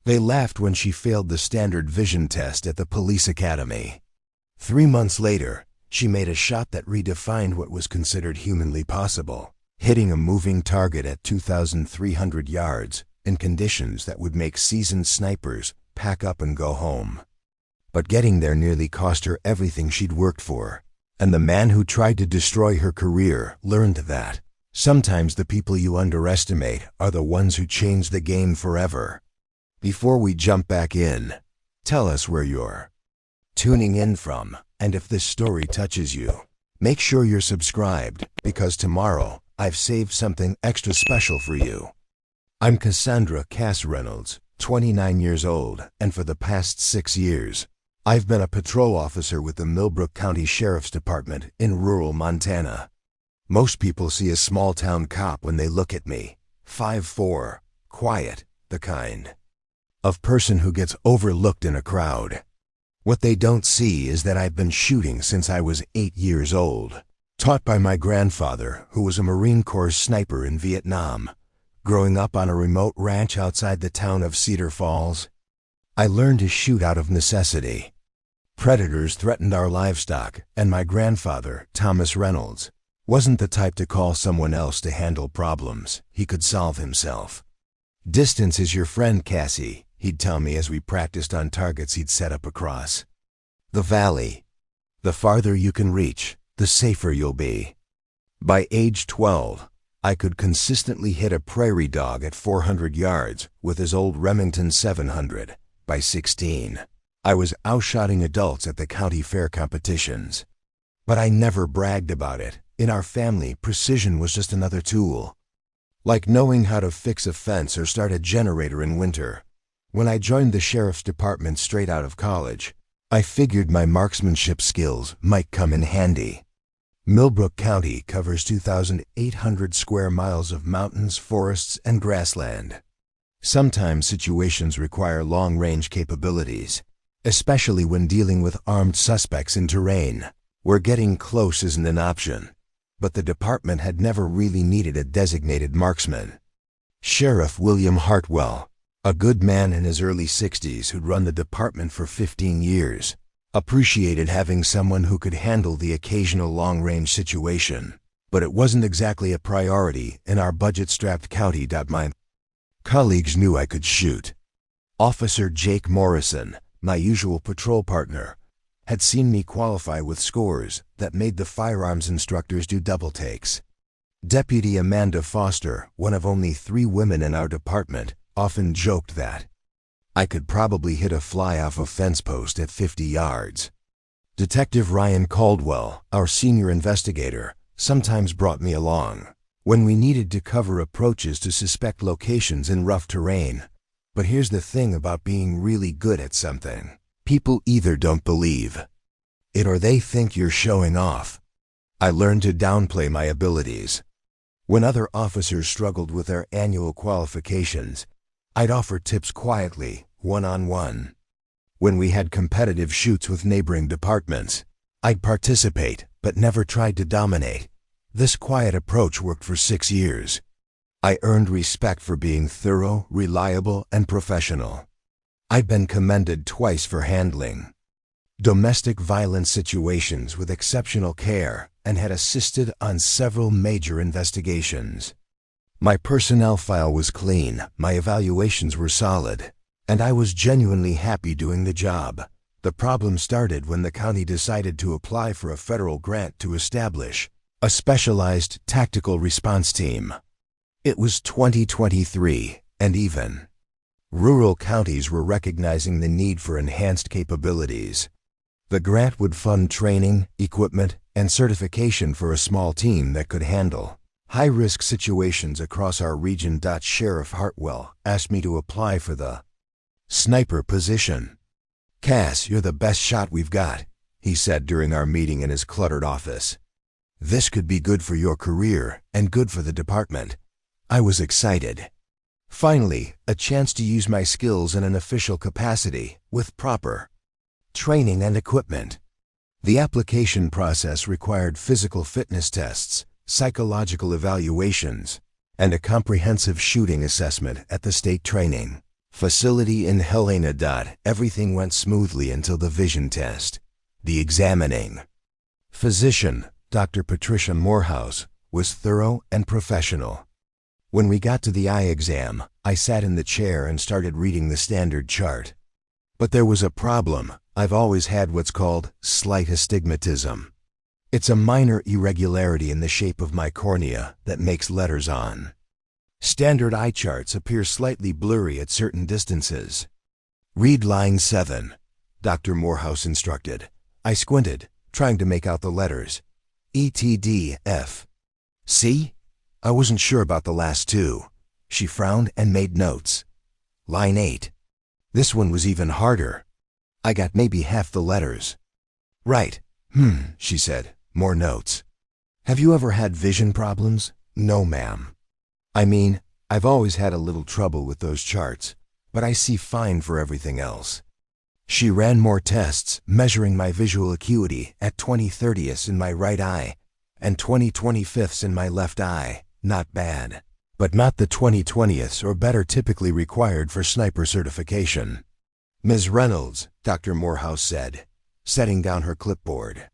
They laughed when she failed the standard vision test at the police academy. 3 months later, she made a shot that redefined what was considered humanly possible, hitting a moving target at 2,300 yards in conditions that would make seasoned snipers pack up and go home. But getting there nearly cost her everything she'd worked for, and the man who tried to destroy her career learned that sometimes the people you underestimate are the ones who change the game forever. Before we jump back in, tell us where you're tuning in from, and if this story touches you, make sure you're subscribed, because tomorrow I've saved something extra special for you. I'm Cassandra Reynolds, 29 years old, and for the past 6 years, I've been a patrol officer with the Millbrook County Sheriff's Department in rural Montana. Most people see a small-town cop when they look at me, 5'4", quiet, the kind of person who gets overlooked in a crowd. What they don't see is that I've been shooting since I was 8 years old, taught by my grandfather, who was a Marine Corps sniper in Vietnam. Growing up on a remote ranch outside the town of Cedar Falls, I learned to shoot out of necessity. Predators threatened our livestock, and my grandfather, Thomas Reynolds, wasn't the type to call someone else to handle problems. He could solve himself. "Distance is your friend, Cassie," he'd tell me as we practiced on targets he'd set up across the valley. "The farther you can reach, the safer you'll be." By age 12, I could consistently hit a prairie dog at 400 yards with his old Remington 700. By 16, I was outshotting adults at the county fair competitions. But I never bragged about it. In our family, precision was just another tool. Like knowing how to fix a fence or start a generator in winter. When I joined the sheriff's department straight out of college, I figured my marksmanship skills might come in handy. Millbrook County covers 2,800 square miles of mountains, forests, and grassland. Sometimes situations require long-range capabilities, especially when dealing with armed suspects in terrain where getting close isn't an option. But the department had never really needed a designated marksman. Sheriff William Hartwell, a good man in his early 60s who'd run the department for 15 years, appreciated having someone who could handle the occasional long-range situation. But it wasn't exactly a priority in our budget-strapped county. My colleagues knew I could shoot. Officer Jake Morrison, my usual patrol partner, had seen me qualify with scores that made the firearms instructors do double takes. Deputy Amanda Foster, one of only 3 women in our department, often joked that I could probably hit a fly off a fence post at 50 yards. Detective Ryan Caldwell, our senior investigator, sometimes brought me along when we needed to cover approaches to suspect locations in rough terrain. But here's the thing about being really good at something. People either don't believe it or they think you're showing off. I learned to downplay my abilities. When other officers struggled with their annual qualifications, I'd offer tips quietly, one-on-one. When we had competitive shoots with neighboring departments, I'd participate, but never tried to dominate. This quiet approach worked for 6 years. I earned respect for being thorough, reliable, and professional. I've been commended twice for handling domestic violence situations with exceptional care and had assisted on several major investigations. My personnel file was clean, my evaluations were solid, and I was genuinely happy doing the job. The problem started when the county decided to apply for a federal grant to establish a specialized tactical response team. It was 2023, and even rural counties were recognizing the need for enhanced capabilities. The grant would fund training, equipment, and certification for a small team that could handle high-risk situations across our region. Sheriff Hartwell asked me to apply for the sniper position. "Cass, you're the best shot we've got," he said during our meeting in his cluttered office. "This could be good for your career and good for the department." I was excited. Finally, a chance to use my skills in an official capacity, with proper training and equipment. The application process required physical fitness tests, psychological evaluations, and a comprehensive shooting assessment at the state training Facility in Helena. Everything went smoothly until the vision test. The examining physician, Dr. Patricia Morehouse, was thorough and professional. When we got to the eye exam, I sat in the chair and started reading the standard chart. But there was a problem. I've always had what's called slight astigmatism. It's a minor irregularity in the shape of my cornea that makes letters on. Standard eye charts appear slightly blurry at certain distances. Read line 7, Dr. Morehouse instructed. I squinted, trying to make out the letters. ETD-F. See? I wasn't sure about the last two. She frowned and made notes. Line 8. This one was even harder. I got maybe half the letters. Right. She said. More notes. Have you ever had vision problems? No, ma'am. I mean, I've always had a little trouble with those charts, but I see fine for everything else. She ran more tests, measuring my visual acuity at 20/30ths in my right eye and 20/25ths in my left eye. Not bad, but not the 20/20ths or better typically required for sniper certification. Ms. Reynolds, Dr. Morehouse said, setting down her clipboard.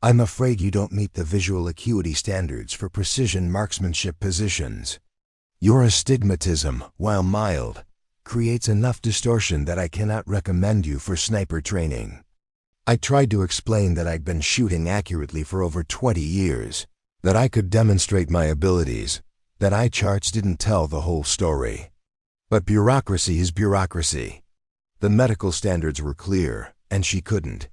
I'm afraid you don't meet the visual acuity standards for precision marksmanship positions. Your astigmatism, while mild, creates enough distortion that I cannot recommend you for sniper training. I tried to explain that I'd been shooting accurately for over 20 years, that I could demonstrate my abilities, that eye charts didn't tell the whole story. But bureaucracy is bureaucracy. The medical standards were clear, and she couldn't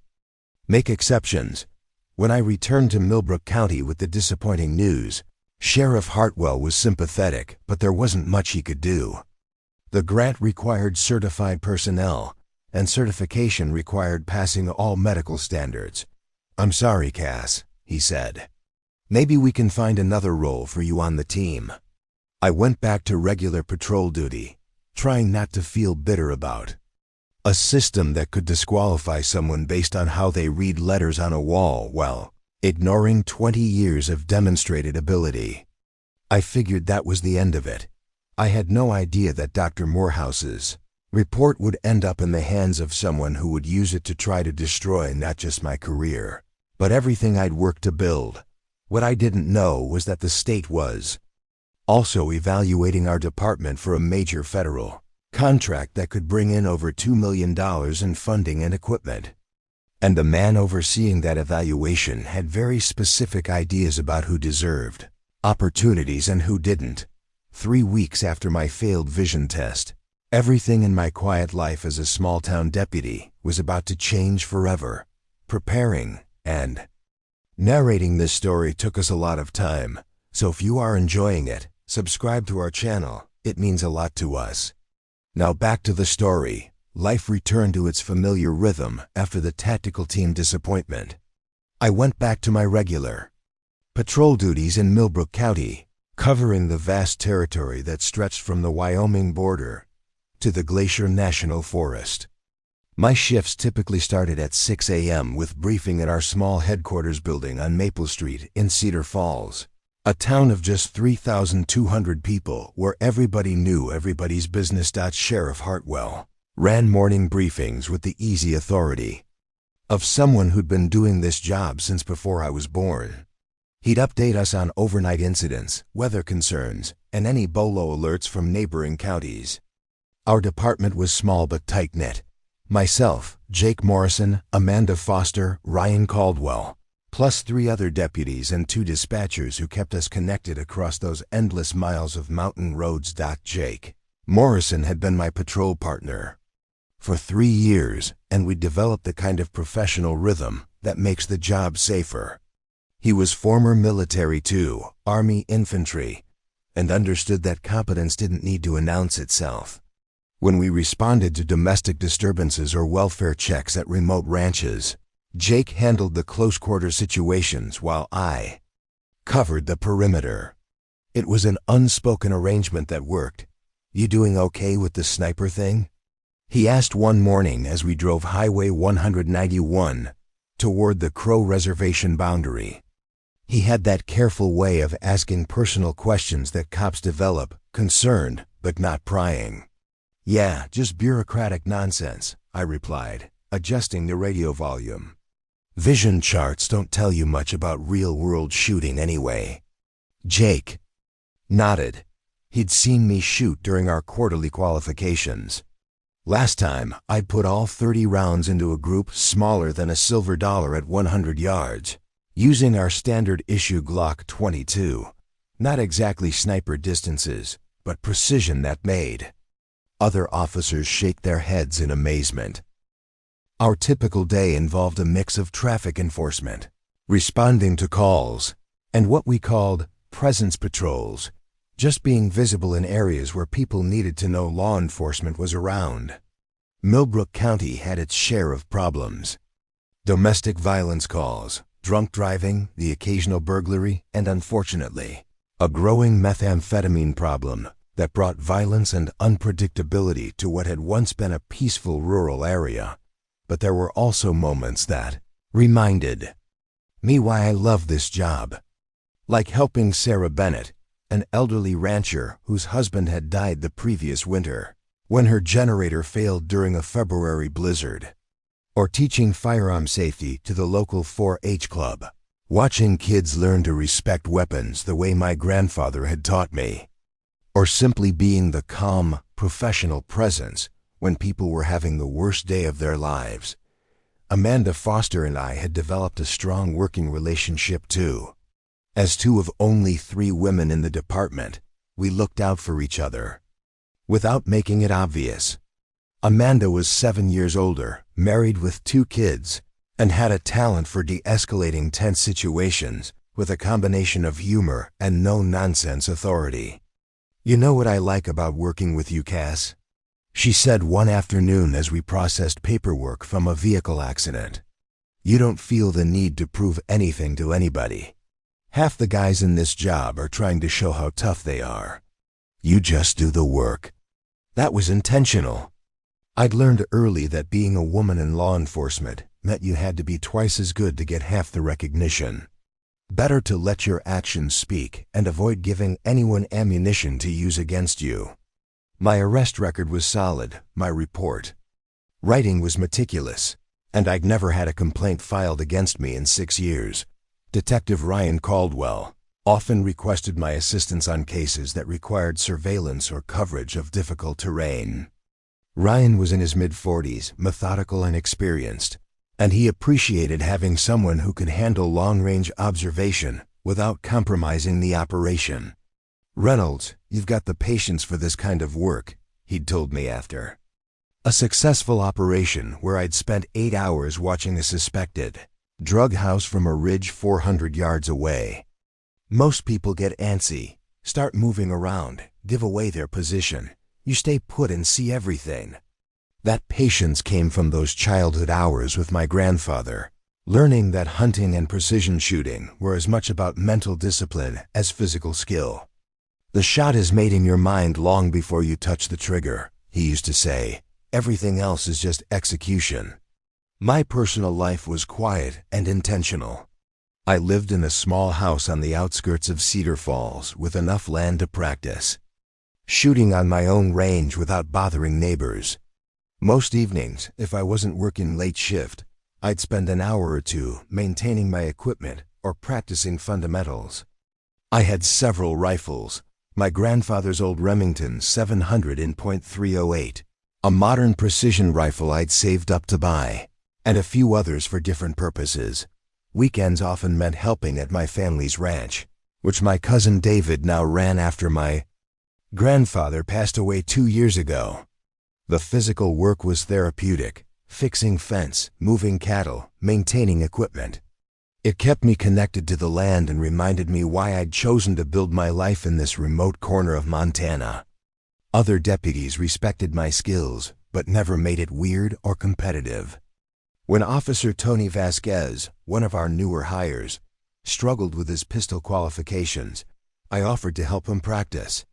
make exceptions. When I returned to Millbrook County with the disappointing news, Sheriff Hartwell was sympathetic, but there wasn't much he could do. The grant required certified personnel, and certification required passing all medical standards. I'm sorry, Cass, he said. Maybe we can find another role for you on the team. I went back to regular patrol duty, trying not to feel bitter about a system that could disqualify someone based on how they read letters on a wall while ignoring 20 years of demonstrated ability. I figured that was the end of it. I had no idea that Dr. Morehouse's report would end up in the hands of someone who would use it to try to destroy not just my career, but everything I'd worked to build. What I didn't know was that the state was also evaluating our department for a major federal contract that could bring in over $2 million in funding and equipment. And the man overseeing that evaluation had very specific ideas about who deserved opportunities and who didn't. 3 weeks after my failed vision test, everything in my quiet life as a small-town deputy was about to change forever. Preparing and narrating this story took us a lot of time, so if you are enjoying it, subscribe to our channel. It means a lot to us. Now back to the story. Life returned to its familiar rhythm after the tactical team disappointment. I went back to my regular patrol duties in Millbrook County, covering the vast territory that stretched from the Wyoming border to the Glacier National Forest. My shifts typically started at 6 a.m. with briefing at our small headquarters building on Maple Street in Cedar Falls, a town of just 3,200 people where everybody knew everybody's business. Sheriff Hartwell ran morning briefings with the easy authority of someone who'd been doing this job since before I was born. He'd update us on overnight incidents, weather concerns, and any BOLO alerts from neighboring counties. Our department was small but tight-knit. Myself, Jake Morrison, Amanda Foster, Ryan Caldwell, plus 3 other deputies and 2 dispatchers who kept us connected across those endless miles of mountain roads. Jake Morrison had been my patrol partner for 3 years, and we developed the kind of professional rhythm that makes the job safer. He was former military too, Army infantry, and understood that competence didn't need to announce itself. When we responded to domestic disturbances or welfare checks at remote ranches, Jake handled the close-quarter situations while I covered the perimeter. It was an unspoken arrangement that worked. You doing okay with the sniper thing? He asked one morning as we drove Highway 191 toward the Crow Reservation boundary. He had that careful way of asking personal questions that cops develop, concerned but not prying. Yeah, just bureaucratic nonsense, I replied, adjusting the radio volume. Vision charts don't tell you much about real-world shooting anyway. Jake nodded. He'd seen me shoot during our quarterly qualifications. Last time, I'd put all 30 rounds into a group smaller than a silver dollar at 100 yards, using our standard issue Glock 22. Not exactly sniper distances, but precision that made. Other officers shake their heads in amazement. Our typical day involved a mix of traffic enforcement, responding to calls, and what we called presence patrols, just being visible in areas where people needed to know law enforcement was around. Millbrook County had its share of problems. Domestic violence calls, drunk driving, the occasional burglary, and unfortunately, a growing methamphetamine problem that brought violence and unpredictability to what had once been a peaceful rural area. But there were also moments that reminded me why I love this job. Like helping Sarah Bennett, an elderly rancher whose husband had died the previous winter when her generator failed during a February blizzard. Or teaching firearm safety to the local 4-H club. Watching kids learn to respect weapons the way my grandfather had taught me. Or simply being the calm, professional presence when people were having the worst day of their lives. Amanda Foster and I had developed a strong working relationship too. As two of only 3 women in the department, we looked out for each other. Without making it obvious. Amanda was 7 years older, married with 2 kids, and had a talent for de-escalating tense situations with a combination of humor and no-nonsense authority. You know what I like about working with you, Cass? She said one afternoon as we processed paperwork from a vehicle accident. You don't feel the need to prove anything to anybody. Half the guys in this job are trying to show how tough they are. You just do the work. That was intentional. I'd learned early that being a woman in law enforcement meant you had to be twice as good to get half the recognition. Better to let your actions speak and avoid giving anyone ammunition to use against you. My arrest record was solid, my report. Writing was meticulous, and I'd never had a complaint filed against me in 6 years. Detective Ryan Caldwell often requested my assistance on cases that required surveillance or coverage of difficult terrain. Ryan was in his mid-40s, methodical and experienced, and he appreciated having someone who could handle long-range observation without compromising the operation. Reynolds, you've got the patience for this kind of work, he'd told me after. A successful operation where I'd spent 8 hours watching a suspected drug house from a ridge 400 yards away. Most people get antsy, start moving around, give away their position. You stay put and see everything. That patience came from those childhood hours with my grandfather, learning that hunting and precision shooting were as much about mental discipline as physical skill. The shot is made in your mind long before you touch the trigger, he used to say. Everything else is just execution. My personal life was quiet and intentional. I lived in a small house on the outskirts of Cedar Falls with enough land to practice. Shooting on my own range without bothering neighbors. Most evenings, if I wasn't working late shift, I'd spend an hour or 2 maintaining my equipment or practicing fundamentals. I had several rifles, my grandfather's old Remington 700 in .308, a modern precision rifle I'd saved up to buy, and a few others for different purposes. Weekends often meant helping at my family's ranch, which my cousin David now ran after my grandfather passed away 2 years ago. The physical work was therapeutic, fixing fence, moving cattle, maintaining equipment. It kept me connected to the land and reminded me why I'd chosen to build my life in this remote corner of Montana. Other deputies respected my skills, but never made it weird or competitive. When Officer Tony Vasquez, one of our newer hires, struggled with his pistol qualifications, I offered to help him practice.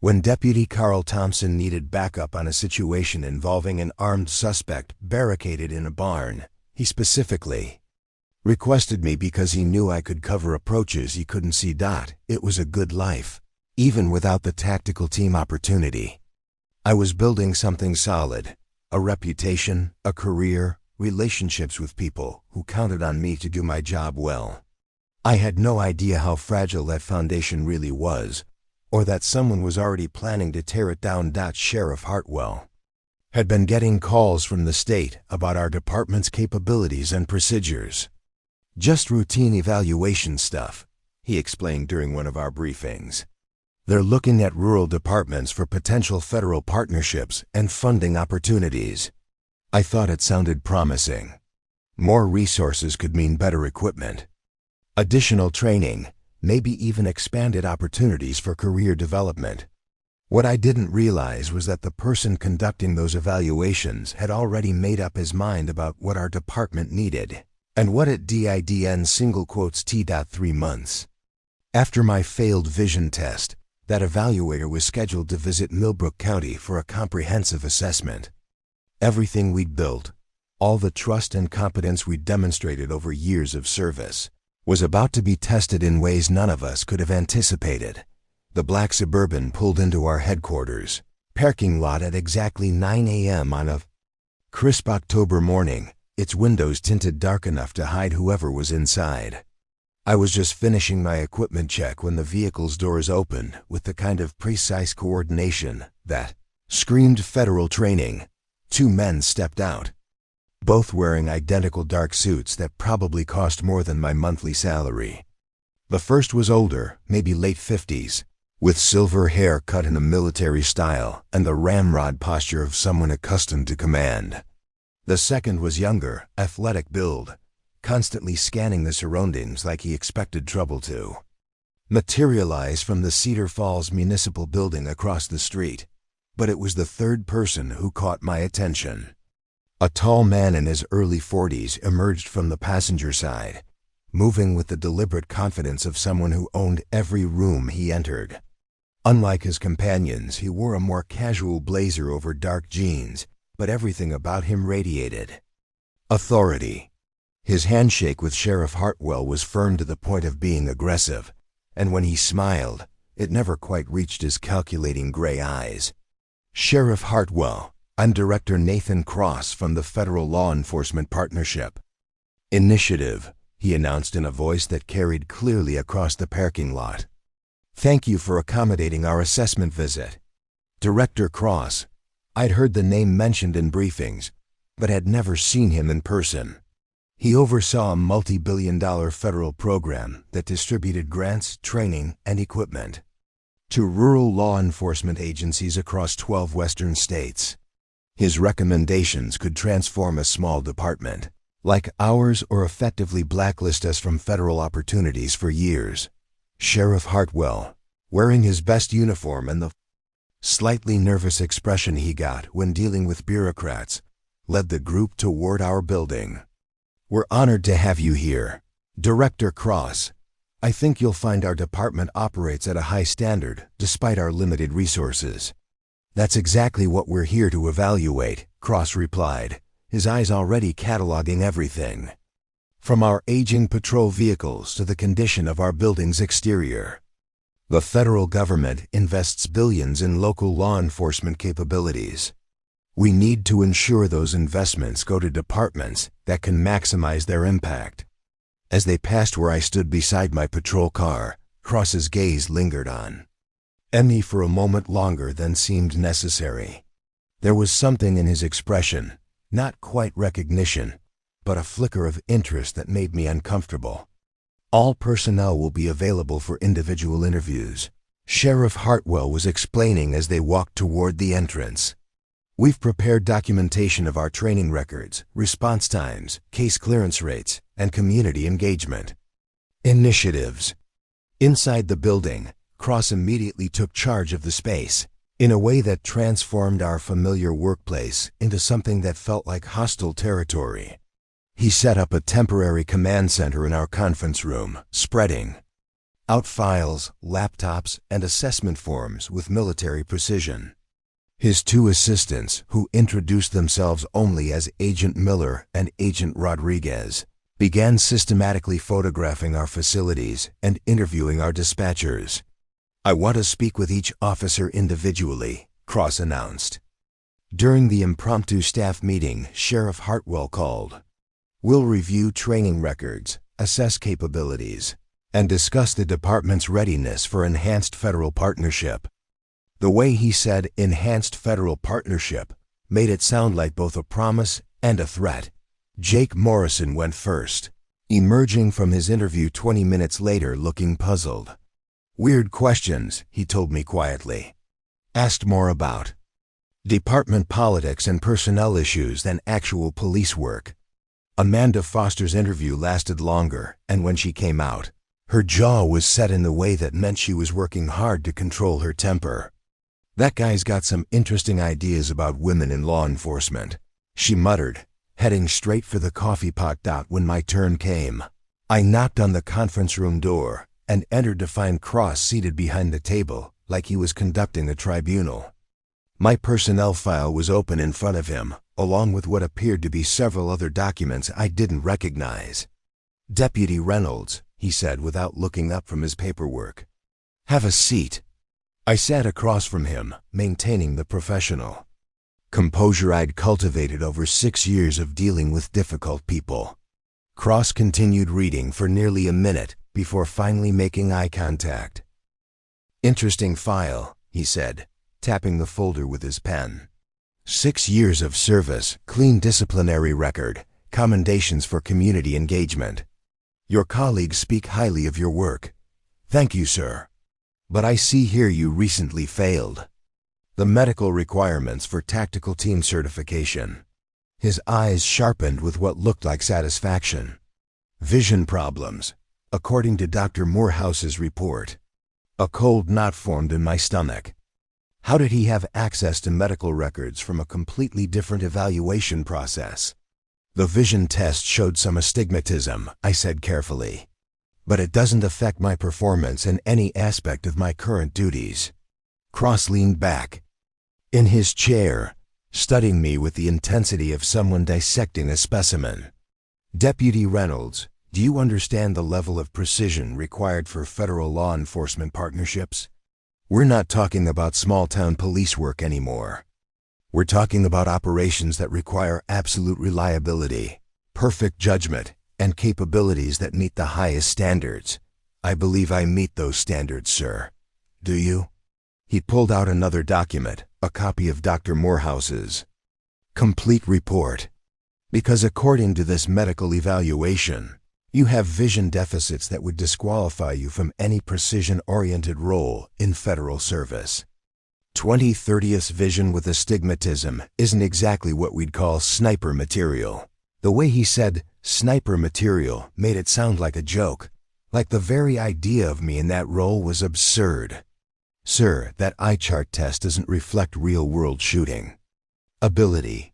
When Deputy Carl Thompson needed backup on a situation involving an armed suspect barricaded in a barn, he specifically requested me because he knew I could cover approaches he couldn't see. It was a good life, even without the tactical team opportunity. I was building something solid, a reputation, a career, relationships with people who counted on me to do my job well. I had no idea how fragile that foundation really was, or that someone was already planning to tear it down. Sheriff Hartwell had been getting calls from the state about our department's capabilities and procedures. Just routine evaluation stuff, he explained during one of our briefings. They're looking at rural departments for potential federal partnerships and funding opportunities. I thought it sounded promising. More resources could mean better equipment, additional training, maybe even expanded opportunities for career development. What I didn't realize was that the person conducting those evaluations had already made up his mind about what our department needed, and what it didn't single quotes T.3 months. After my failed vision test, that evaluator was scheduled to visit Millbrook County for a comprehensive assessment. Everything we'd built, all the trust and competence we'd demonstrated over years of service, was about to be tested in ways none of us could have anticipated. The black Suburban pulled into our headquarters parking lot at exactly 9 a.m. on a crisp October morning, its windows tinted dark enough to hide whoever was inside. I was just finishing my equipment check when the vehicle's doors opened with the kind of precise coordination that screamed federal training. 2 men stepped out, both wearing identical dark suits that probably cost more than my monthly salary. The first was older, maybe late 50s, with silver hair cut in a military style and the ramrod posture of someone accustomed to command. The second was younger, athletic build, constantly scanning the surroundings like he expected trouble to materialize from the Cedar Falls Municipal Building across the street. But it was the third person who caught my attention. A tall man in his early 40s emerged from the passenger side, moving with the deliberate confidence of someone who owned every room he entered. Unlike his companions, he wore a more casual blazer over dark jeans, but everything about him radiated authority. His handshake with Sheriff Hartwell was firm to the point of being aggressive, and when he smiled, it never quite reached his calculating gray eyes. Sheriff Hartwell, I'm Director Nathan Cross from the Federal Law Enforcement Partnership Initiative, he announced in a voice that carried clearly across the parking lot. Thank you for accommodating our assessment visit. Director Cross, I'd heard the name mentioned in briefings, but had never seen him in person. He oversaw a multi-billion-dollar federal program that distributed grants, training, and equipment to rural law enforcement agencies across 12 western states. His recommendations could transform a small department like ours or effectively blacklist us from federal opportunities for years. Sheriff Hartwell, wearing his best uniform and the slightly nervous expression he got when dealing with bureaucrats, led the group toward our building. We're honored to have you here, Director Cross. I think you'll find our department operates at a high standard despite our limited resources. That's exactly what we're here to evaluate, Cross replied, his eyes already cataloging everything, from our aging patrol vehicles to the condition of our building's exterior. The federal government invests billions in local law enforcement capabilities. We need to ensure those investments go to departments that can maximize their impact. As they passed where I stood beside my patrol car, Cross's gaze lingered on me for a moment longer than seemed necessary. There was something in his expression, not quite recognition, but a flicker of interest that made me uncomfortable. All personnel will be available for individual interviews, Sheriff Hartwell was explaining as they walked toward the entrance. We've prepared documentation of our training records, response times, case clearance rates, and community engagement initiatives. Inside the building, Cross immediately took charge of the space in a way that transformed our familiar workplace into something that felt like hostile territory. He set up a temporary command center in our conference room, spreading out files, laptops, and assessment forms with military precision. His 2 assistants, who introduced themselves only as Agent Miller and Agent Rodriguez, began systematically photographing our facilities and interviewing our dispatchers. I want to speak with each officer individually, Cross announced. During the impromptu staff meeting, Sheriff Hartwell called. We'll review training records, assess capabilities, and discuss the department's readiness for enhanced federal partnership. The way he said enhanced federal partnership made it sound like both a promise and a threat. Jake Morrison went first, emerging from his interview 20 minutes later looking puzzled. Weird questions, he told me quietly. Asked more about department politics and personnel issues than actual police work. Amanda Foster's interview lasted longer, and when she came out, her jaw was set in the way that meant she was working hard to control her temper. That guy's got some interesting ideas about women in law enforcement, she muttered, heading straight for the coffee pot. When my turn came, I knocked on the conference room door and entered to find Cross seated behind the table like he was conducting a tribunal. My personnel file was open in front of him, along with what appeared to be several other documents I didn't recognize. Deputy Reynolds, he said without looking up from his paperwork. Have a seat. I sat across from him, maintaining the professional composure I'd cultivated over 6 years of dealing with difficult people. Cross continued reading for nearly a minute before finally making eye contact. Interesting file, he said, tapping the folder with his pen. 6 years of service, clean disciplinary record, commendations for community engagement. Your colleagues speak highly of your work. Thank you, sir. But I see here you recently failed the medical requirements for tactical team certification. His eyes sharpened with what looked like satisfaction. Vision problems, according to Dr. Morehouse's report. A cold knot formed in my stomach. How did he have access to medical records from a completely different evaluation process? The vision test showed some astigmatism, I said carefully. But it doesn't affect my performance in any aspect of my current duties. Cross leaned back in his chair, studying me with the intensity of someone dissecting a specimen. Deputy Reynolds, do you understand the level of precision required for federal law enforcement partnerships? We're not talking about small-town police work anymore. We're talking about operations that require absolute reliability, perfect judgment, and capabilities that meet the highest standards. I believe I meet those standards, sir. Do you? He pulled out another document, a copy of Dr. Morehouse's complete report. Because according to this medical evaluation, you have vision deficits that would disqualify you from any precision-oriented role in federal service. 20/30th vision with astigmatism isn't exactly what we'd call sniper material. The way he said sniper material made it sound like a joke, like the very idea of me in that role was absurd. Sir, that eye chart test doesn't reflect real-world shooting ability.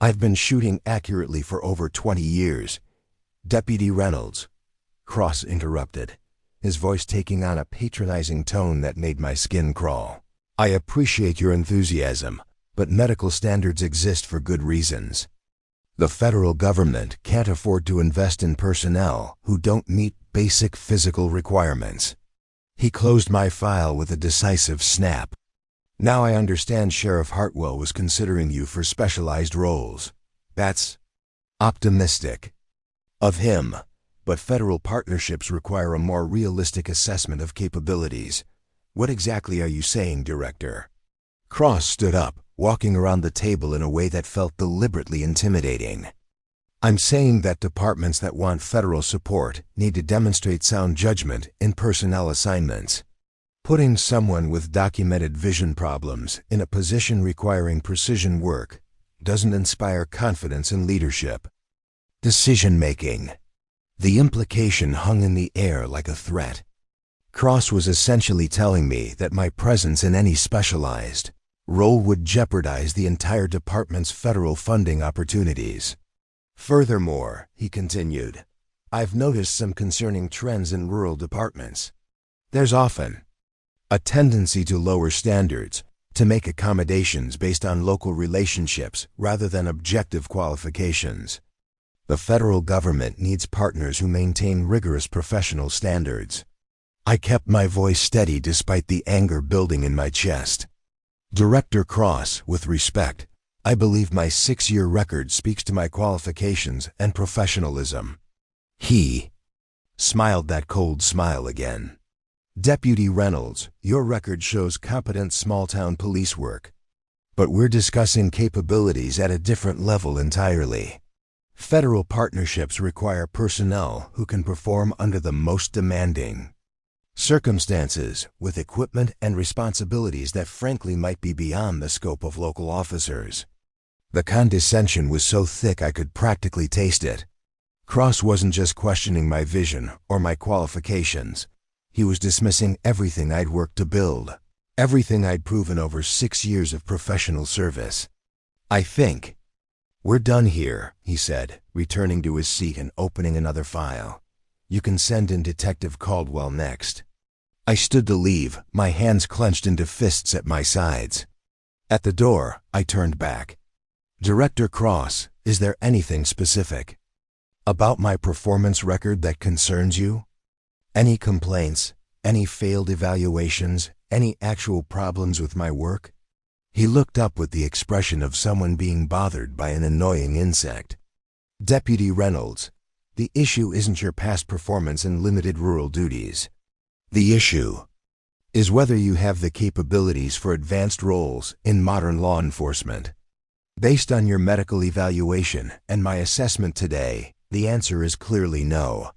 I've been shooting accurately for over 20 years. Deputy Reynolds, Cross interrupted, his voice taking on a patronizing tone that made my skin crawl. I appreciate your enthusiasm, but medical standards exist for good reasons. The federal government can't afford to invest in personnel who don't meet basic physical requirements. He closed my file with a decisive snap. Now I understand Sheriff Hartwell was considering you for specialized roles. That's optimistic of him, but federal partnerships require a more realistic assessment of capabilities. What exactly are you saying, Director? Cross stood up, walking around the table in a way that felt deliberately intimidating. I'm saying that departments that want federal support need to demonstrate sound judgment in personnel assignments. Putting someone with documented vision problems in a position requiring precision work doesn't inspire confidence in leadership. Decision-making. The implication hung in the air like a threat. Cross was essentially telling me that my presence in any specialized role would jeopardize the entire department's federal funding opportunities. Furthermore, he continued, I've noticed some concerning trends in rural departments. There's often a tendency to lower standards, to make accommodations based on local relationships rather than objective qualifications. The federal government needs partners who maintain rigorous professional standards. I kept my voice steady despite the anger building in my chest. Director Cross, with respect, I believe my 6-year record speaks to my qualifications and professionalism. He smiled that cold smile again. Deputy Reynolds, your record shows competent small-town police work. But we're discussing capabilities at a different level entirely. Federal partnerships require personnel who can perform under the most demanding circumstances, with equipment and responsibilities that frankly might be beyond the scope of local officers. The condescension was so thick I could practically taste it. Cross wasn't just questioning my vision or my qualifications. He was dismissing everything I'd worked to build, everything I'd proven over 6 years of professional service. I think we're done here, he said, returning to his seat and opening another file. You can send in Detective Caldwell next. I stood to leave, my hands clenched into fists at my sides. At the door, I turned back. Director Cross, is there anything specific about my performance record that concerns you? Any complaints, any failed evaluations, any actual problems with my work? He looked up with the expression of someone being bothered by an annoying insect. Deputy Reynolds, the issue isn't your past performance and limited rural duties. The issue is whether you have the capabilities for advanced roles in modern law enforcement. Based on your medical evaluation and my assessment today, the answer is clearly no.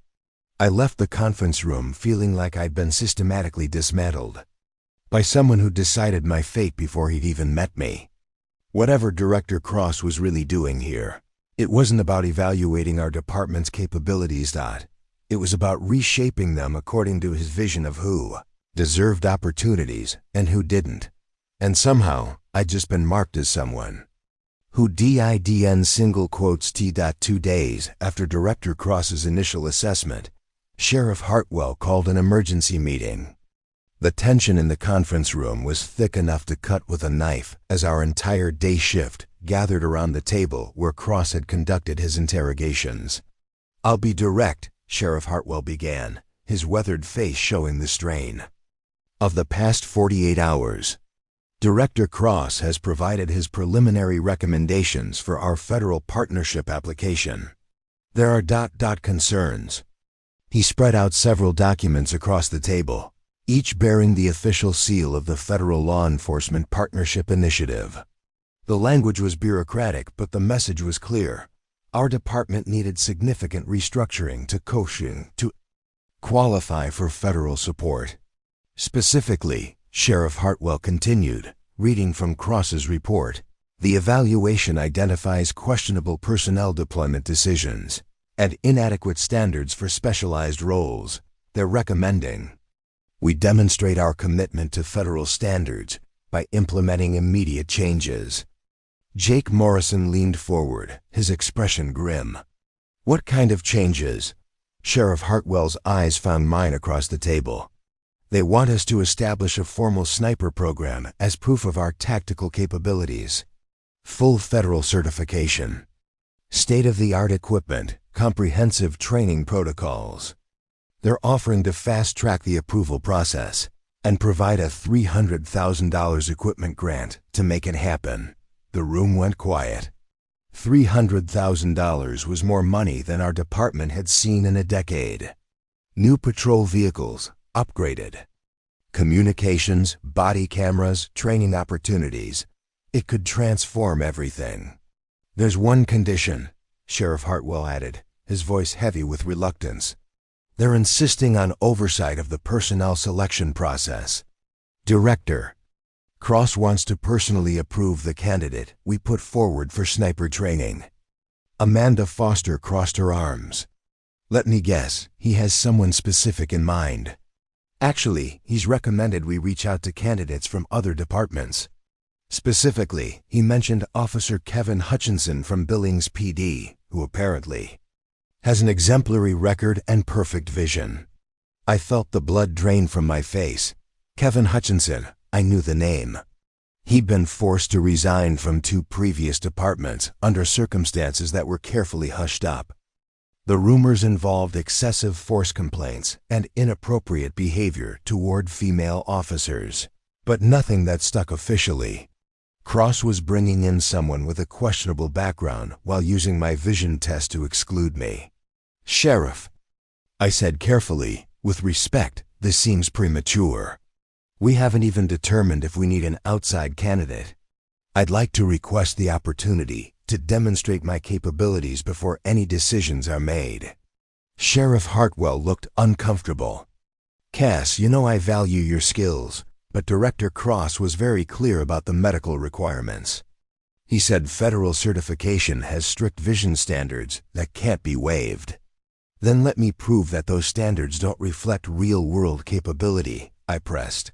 I left the conference room feeling like I'd been systematically dismantled by someone who decided my fate before he'd even met me. Whatever Director Cross was really doing here, it wasn't about evaluating our department's capabilities. It was about reshaping them according to his vision of who deserved opportunities and who didn't. And somehow, I'd just been marked as someone who didn't single quotes T.2 days after Director Cross's initial assessment. Sheriff Hartwell called an emergency meeting. The tension in the conference room was thick enough to cut with a knife as our entire day shift gathered around the table where Cross had conducted his interrogations. I'll be direct, Sheriff Hartwell began, his weathered face showing the strain of the past 48 hours. Director Cross has provided his preliminary recommendations for our federal partnership application. There are concerns. He spread out several documents across the table, each bearing the official seal of the Federal Law Enforcement Partnership Initiative. The language was bureaucratic, but the message was clear. Our department needed significant restructuring to qualify for federal support. Specifically, Sheriff Hartwell continued, reading from Cross's report, the evaluation identifies questionable personnel deployment decisions and inadequate standards for specialized roles. They're recommending we demonstrate our commitment to federal standards by implementing immediate changes. Jake Morrison leaned forward, his expression grim. What kind of changes? Sheriff Hartwell's eyes found mine across the table. They want us to establish a formal sniper program as proof of our tactical capabilities. Full federal certification. State-of-the-art equipment, comprehensive training protocols. They're offering to fast-track the approval process and provide a $300,000 equipment grant to make it happen. The room went quiet. $300,000 was more money than our department had seen in a decade. New patrol vehicles, upgraded communications, body cameras, training opportunities. It could transform everything. There's one condition, Sheriff Hartwell added, his voice heavy with reluctance. They're insisting on oversight of the personnel selection process. Director Cross wants to personally approve the candidate we put forward for sniper training. Amanda Foster crossed her arms. Let me guess, he has someone specific in mind. Actually, he's recommended we reach out to candidates from other departments. Specifically, he mentioned Officer Kevin Hutchinson from Billings PD, who apparently has an exemplary record and perfect vision. I felt the blood drain from my face. Kevin Hutchinson, I knew the name. He'd been forced to resign from 2 previous departments under circumstances that were carefully hushed up. The rumors involved excessive force complaints and inappropriate behavior toward female officers. but nothing that stuck officially. Cross was bringing in someone with a questionable background while using my vision test to exclude me. "Sheriff," I said carefully, "with respect, this seems premature. We haven't even determined if we need an outside candidate. I'd like to request the opportunity to demonstrate my capabilities before any decisions are made." Sheriff Hartwell looked uncomfortable. "Cass, you know I value your skills, but Director Cross was very clear about the medical requirements. He said federal certification has strict vision standards that can't be waived." "Then let me prove that those standards don't reflect real-world capability," I pressed.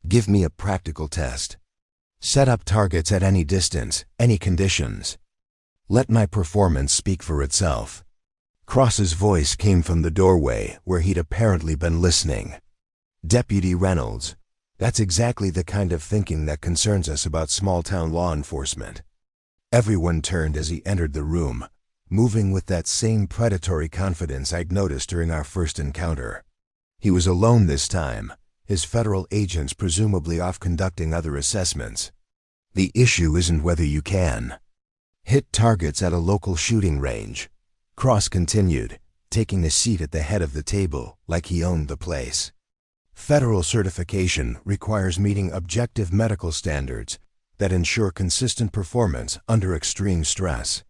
"Give me a practical test. Set up targets at any distance, any conditions. Let my performance speak for itself." Cross's voice came from the doorway where he'd apparently been listening. "Deputy Reynolds, that's exactly the kind of thinking that concerns us about small-town law enforcement." Everyone turned as he entered the room, moving with that same predatory confidence I'd noticed during our first encounter. He was alone this time, his federal agents presumably off conducting other assessments. "The issue isn't whether you can hit targets at a local shooting range," Cross continued, taking a seat at the head of the table like he owned the place. "Federal certification requires meeting objective medical standards that ensure consistent performance under extreme stress.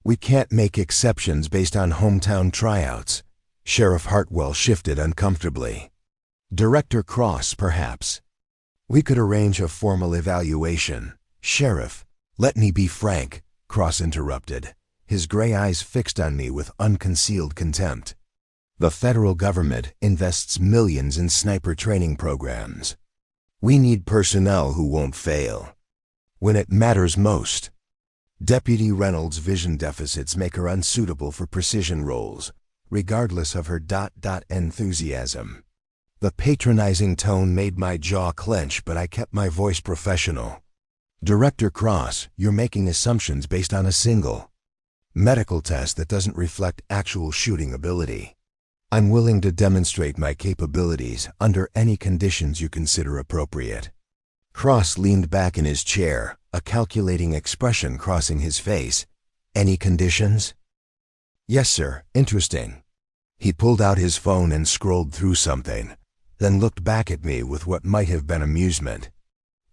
We can't make exceptions based on hometown tryouts." Sheriff Hartwell shifted uncomfortably. "Director Cross, perhaps. We could arrange a formal evaluation." "Sheriff, let me be frank," Cross interrupted, his gray eyes fixed on me with unconcealed contempt. "The federal government invests millions in sniper training programs. We need personnel who won't fail when it matters most. Deputy Reynolds' vision deficits make her unsuitable for precision roles, regardless of her enthusiasm." The patronizing tone made my jaw clench, but I kept my voice professional. "Director Cross, you're making assumptions based on a single medical test that doesn't reflect actual shooting ability. I'm willing to demonstrate my capabilities under any conditions you consider appropriate." Cross leaned back in his chair, a calculating expression crossing his face. "Any conditions?" "Yes, sir. Interesting." He pulled out his phone and scrolled through something, then looked back at me with what might have been amusement.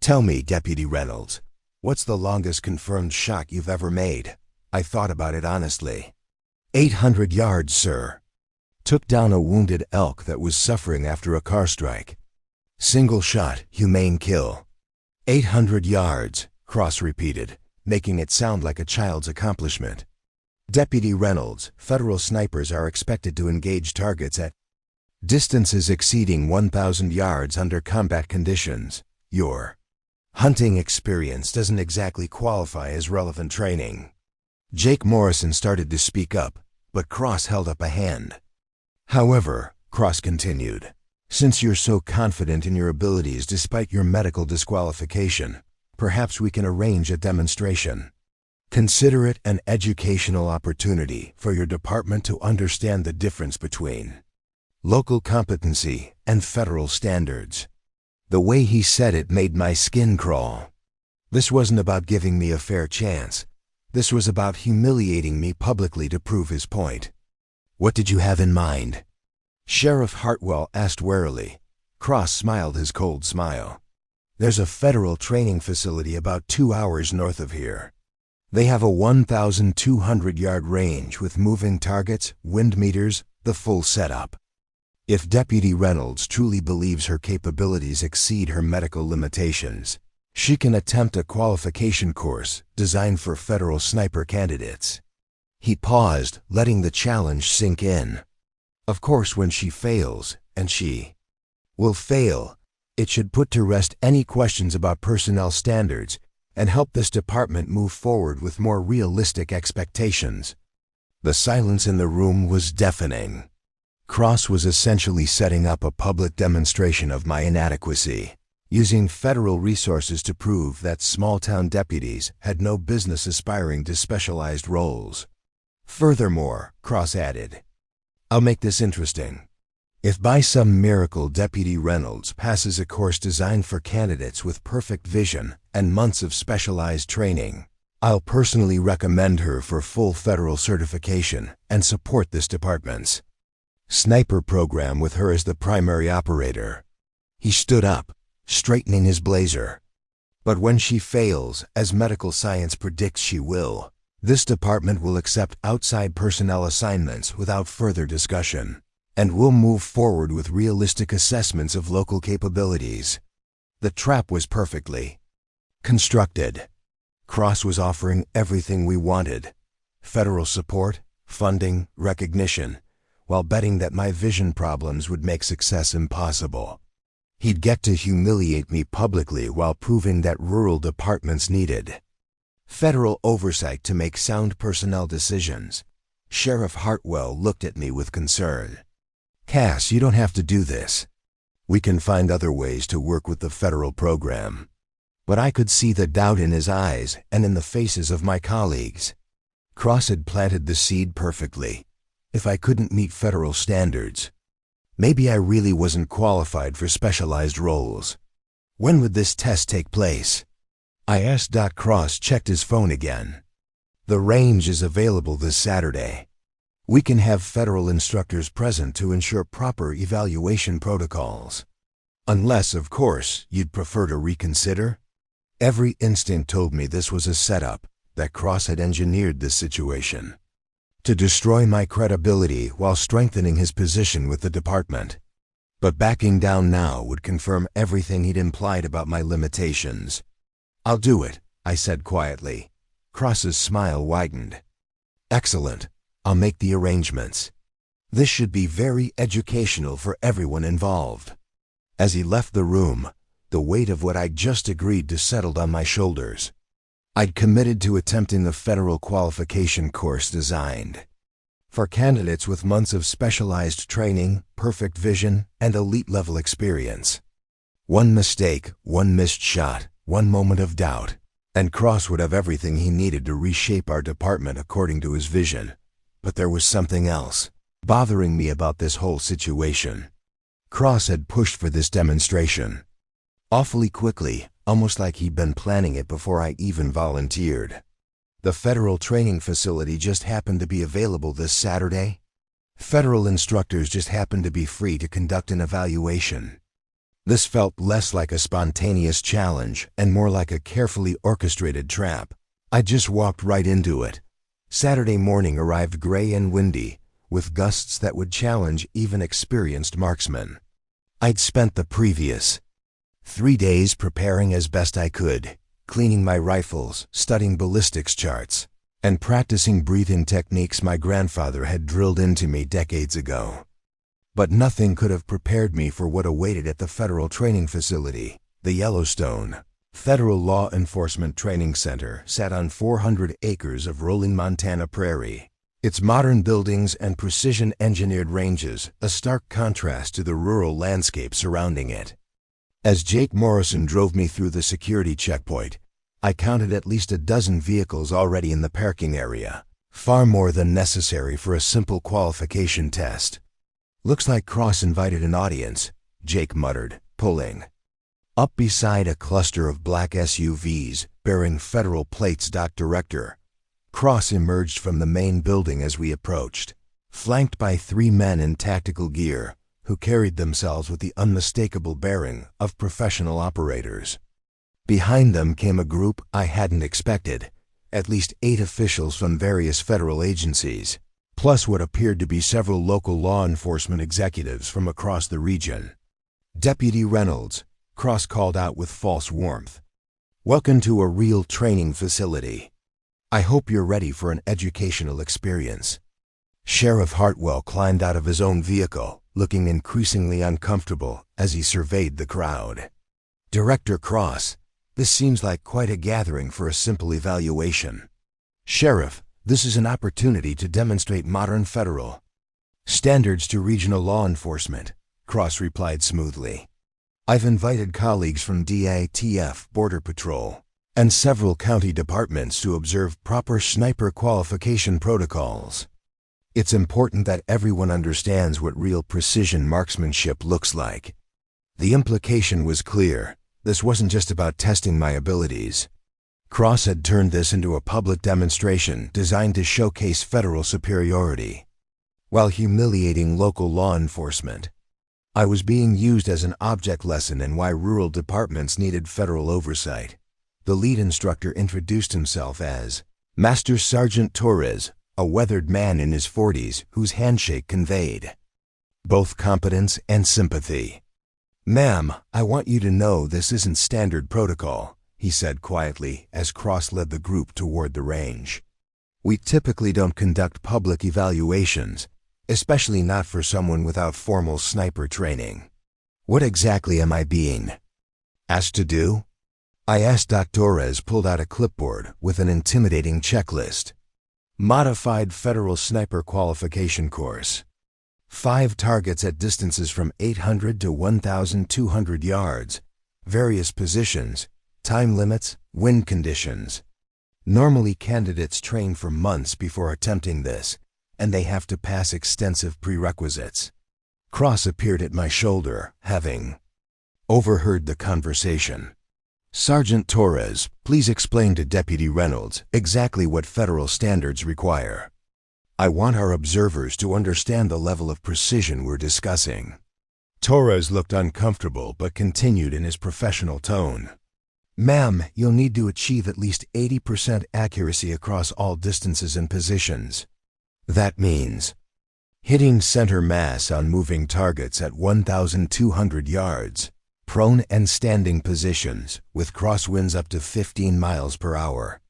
"Tell me, Deputy Reynolds, what's the longest confirmed shot you've ever made?" I thought about it honestly. 800 yards, sir. Took down a wounded elk that was suffering after a car strike. Single shot, humane kill. 800 yards, Cross repeated, making it sound like a child's accomplishment. "Deputy Reynolds, federal snipers are expected to engage targets at distances exceeding 1,000 yards under combat conditions. Your hunting experience doesn't exactly qualify as relevant training." Jake Morrison started to speak up, but Cross held up a hand. "However," Cross continued, "since you're so confident in your abilities despite your medical disqualification, perhaps we can arrange a demonstration. Consider it an educational opportunity for your department to understand the difference between local competency and federal standards." The way he said it made my skin crawl. This wasn't about giving me a fair chance. This was about humiliating me publicly to prove his point. "What did you have in mind?" Sheriff Hartwell asked warily. Cross smiled his cold smile. "There's a federal training facility about 2 hours north of here. They have a 1,200-yard range with moving targets, wind meters, the full setup. If Deputy Reynolds truly believes her capabilities exceed her medical limitations, she can attempt a qualification course designed for federal sniper candidates." He paused, letting the challenge sink in. "Of course, when she fails, and she will fail, it should put to rest any questions about personnel standards and help this department move forward with more realistic expectations." The silence in the room was deafening. Cross was essentially setting up a public demonstration of my inadequacy, using federal resources to prove that small-town deputies had no business aspiring to specialized roles. "Furthermore," Cross added, "I'll make this interesting. If by some miracle Deputy Reynolds passes a course designed for candidates with perfect vision and months of specialized training, I'll personally recommend her for full federal certification and support this department's sniper program with her as the primary operator. He stood up, straightening his blazer. But when she fails, as medical science predicts she will, this department will accept outside personnel assignments without further discussion, and will move forward with realistic assessments of local capabilities. The trap was perfectly constructed. Cross was offering everything we wanted: federal support, funding, recognition, while betting that my vision problems would make success impossible. He'd get to humiliate me publicly while proving that rural departments needed federal oversight to make sound personnel decisions. Sheriff Hartwell looked at me with concern. "Cass, you don't have to do this. We can find other ways to work with the federal program." But I could see the doubt in his eyes and in the faces of my colleagues. Cross had planted the seed perfectly. If I couldn't meet federal standards, maybe I really wasn't qualified for specialized roles. When would this test take place? I asked. Cross checked his phone again. "The range is available this Saturday. We can have federal instructors present to ensure proper evaluation protocols. Unless, of course, you'd prefer to reconsider." Every instinct told me this was a setup, that Cross had engineered this situation to destroy my credibility while strengthening his position with the department. But backing down now would confirm everything he'd implied about my limitations. "I'll do it," I said quietly. Cross's smile widened. "Excellent. I'll make the arrangements. This should be very educational for everyone involved." As he left the room, the weight of what I'd just agreed to settled on my shoulders. I'd committed to attempting the federal qualification course designed for candidates with months of specialized training, perfect vision, and elite-level experience. One mistake, one missed shot, one moment of doubt, and Cross would have everything he needed to reshape our department according to his vision. But there was something else bothering me about this whole situation. Cross had pushed for this demonstration awfully quickly, almost like he'd been planning it before I even volunteered. The federal training facility just happened to be available this Saturday. Federal instructors just happened to be free to conduct an evaluation. This felt less like a spontaneous challenge and more like a carefully orchestrated trap. I just walked right into it. Saturday morning arrived gray and windy, with gusts that would challenge even experienced marksmen. I'd spent the previous 3 days preparing as best I could, cleaning my rifles, studying ballistics charts, and practicing breathing techniques my grandfather had drilled into me decades ago. But nothing could have prepared me for what awaited at the federal training facility. The Yellowstone Federal Law Enforcement Training Center sat on 400 acres of rolling Montana prairie. Its modern buildings and precision-engineered ranges a stark contrast to the rural landscape surrounding it. As Jake Morrison drove me through the security checkpoint, I counted at least a dozen vehicles already in the parking area, far more than necessary for a simple qualification test. "Looks like Cross invited an audience," Jake muttered, pulling up beside a cluster of black SUVs bearing federal plates. Director Cross emerged from the main building as we approached, flanked by 3 men in tactical gear who carried themselves with the unmistakable bearing of professional operators. Behind them came a group I hadn't expected, at least 8 officials from various federal agencies, plus what appeared to be several local law enforcement executives from across the region. "Deputy Reynolds," Cross called out with false warmth. "Welcome to a real training facility. I hope you're ready for an educational experience." Sheriff Hartwell climbed out of his own vehicle, looking increasingly uncomfortable as he surveyed the crowd. "Director Cross, this seems like quite a gathering for a simple evaluation." "Sheriff, this is an opportunity to demonstrate modern federal standards to regional law enforcement," Cross replied smoothly. "I've invited colleagues from DATF, Border Patrol, and several county departments to observe proper sniper qualification protocols." It's important that everyone understands what real precision marksmanship looks like. The implication was clear. This wasn't just about testing my abilities. Cross had turned this into a public demonstration designed to showcase federal superiority, while humiliating local law enforcement. I was being used as an object lesson in why rural departments needed federal oversight. The lead instructor introduced himself as Master Sergeant Torres, a weathered man in his 40s whose handshake conveyed both competence and sympathy. "Ma'am, I want you to know this isn't standard protocol," he said quietly as Cross led the group toward the range. "We typically don't conduct public evaluations, especially not for someone without formal sniper training." "What exactly am I being asked to do?" I asked. Torres pulled out a clipboard with an intimidating checklist. Modified Federal Sniper Qualification Course. 5 targets at distances from 800 to 1,200 yards. Various positions, time limits, wind conditions. Normally candidates train for months before attempting this, and they have to pass extensive prerequisites. Cross appeared at my shoulder, having overheard the conversation. "Sergeant Torres, please explain to Deputy Reynolds exactly what federal standards require. I want our observers to understand the level of precision we're discussing." Torres looked uncomfortable but continued in his professional tone. "Ma'am, you'll need to achieve at least 80% accuracy across all distances and positions. That means hitting center mass on moving targets at 1,200 yards, prone and standing positions, with crosswinds up to 15 miles per hour.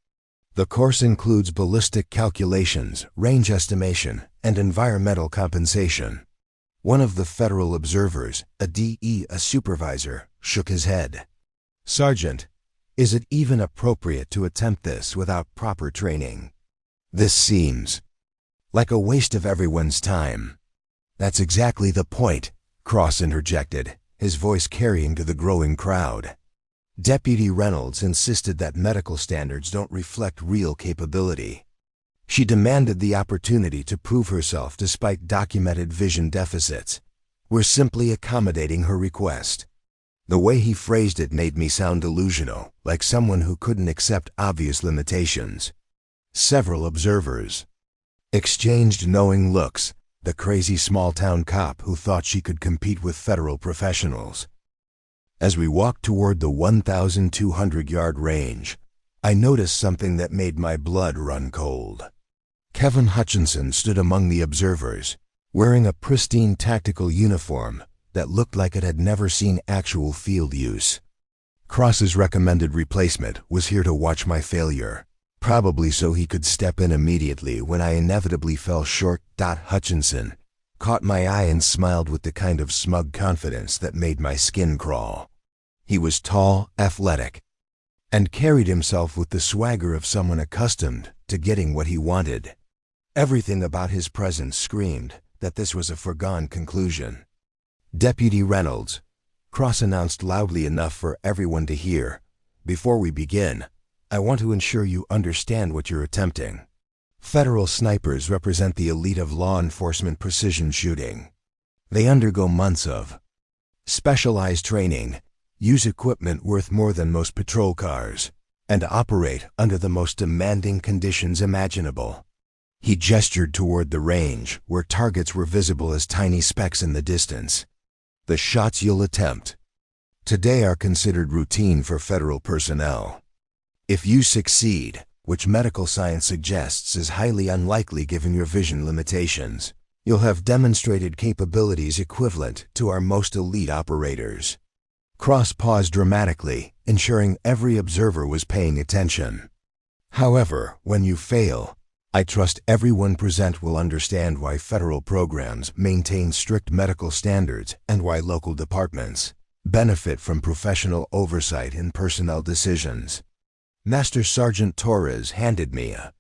The course includes ballistic calculations, range estimation, and environmental compensation." One of the federal observers, a supervisor, shook his head. "Sergeant, is it even appropriate to attempt this without proper training? This seems like a waste of everyone's time." "That's exactly the point," Cross interjected, his voice carrying to the growing crowd. Deputy Reynolds insisted that medical standards don't reflect real capability. She demanded the opportunity to prove herself despite documented vision deficits. "We're simply accommodating her request." The way he phrased it made me sound delusional, like someone who couldn't accept obvious limitations. Several observers exchanged knowing looks, the crazy small-town cop who thought she could compete with federal professionals. As we walked toward the 1,200-yard range, I noticed something that made my blood run cold. Kevin Hutchinson stood among the observers, wearing a pristine tactical uniform that looked like it had never seen actual field use. Cross's recommended replacement was here to watch my failure, probably so he could step in immediately when I inevitably fell short. Hutchinson caught my eye and smiled with the kind of smug confidence that made my skin crawl. He was tall, athletic, and carried himself with the swagger of someone accustomed to getting what he wanted. Everything about his presence screamed that this was a foregone conclusion. "Deputy Reynolds," Cross announced loudly enough for everyone to hear, "before we begin, I want to ensure you understand what you're attempting. Federal snipers represent the elite of law enforcement precision shooting. They undergo months of specialized training, use equipment worth more than most patrol cars, and operate under the most demanding conditions imaginable." He gestured toward the range, where targets were visible as tiny specks in the distance. "The shots you'll attempt today are considered routine for federal personnel. If you succeed, which medical science suggests is highly unlikely given your vision limitations, you'll have demonstrated capabilities equivalent to our most elite operators." Cross paused dramatically, ensuring every observer was paying attention. "However, when you fail, I trust everyone present will understand why federal programs maintain strict medical standards and why local departments benefit from professional oversight in personnel decisions." Master Sergeant Torres handed me a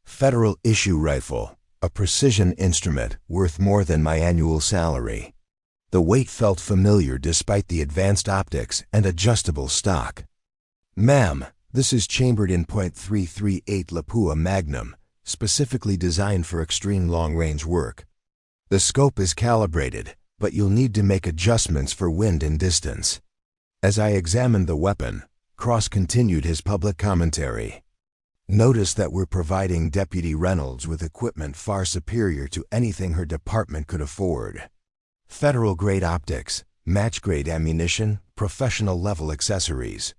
federal issue rifle, a precision instrument worth more than my annual salary. The weight felt familiar despite the advanced optics and adjustable stock. "Ma'am, this is chambered in .338 Lapua Magnum, specifically designed for extreme long-range work. The scope is calibrated, but you'll need to make adjustments for wind and distance. As I examined the weapon, Cross continued his public commentary. Notice that we're providing Deputy Reynolds with equipment far superior to anything her department could afford. Federal-grade optics, match-grade ammunition, professional-level accessories.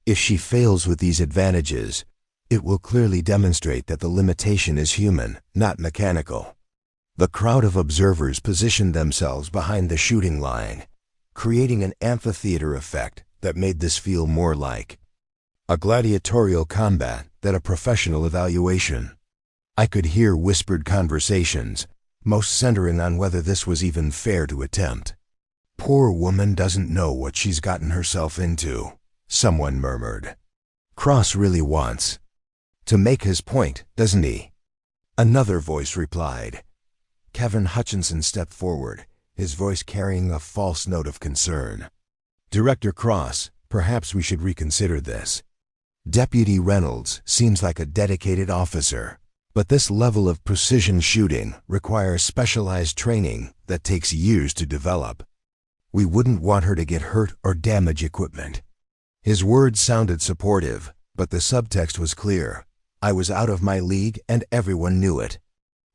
If she fails with these advantages, it will clearly demonstrate that the limitation is human, not mechanical. The crowd of observers positioned themselves behind the shooting line, creating an amphitheater effect that made this feel more like a gladiatorial combat than a professional evaluation. I could hear whispered conversations, most centering on whether this was even fair to attempt. "Poor woman doesn't know what she's gotten herself into," someone murmured. "Cross really wants to make his point, doesn't he?" Another voice replied. Kevin Hutchinson stepped forward, his voice carrying a false note of concern. "Director Cross, perhaps we should reconsider this. Deputy Reynolds seems like a dedicated officer, but this level of precision shooting requires specialized training that takes years to develop. We wouldn't want her to get hurt or damage equipment." His words sounded supportive, but the subtext was clear. I was out of my league and everyone knew it.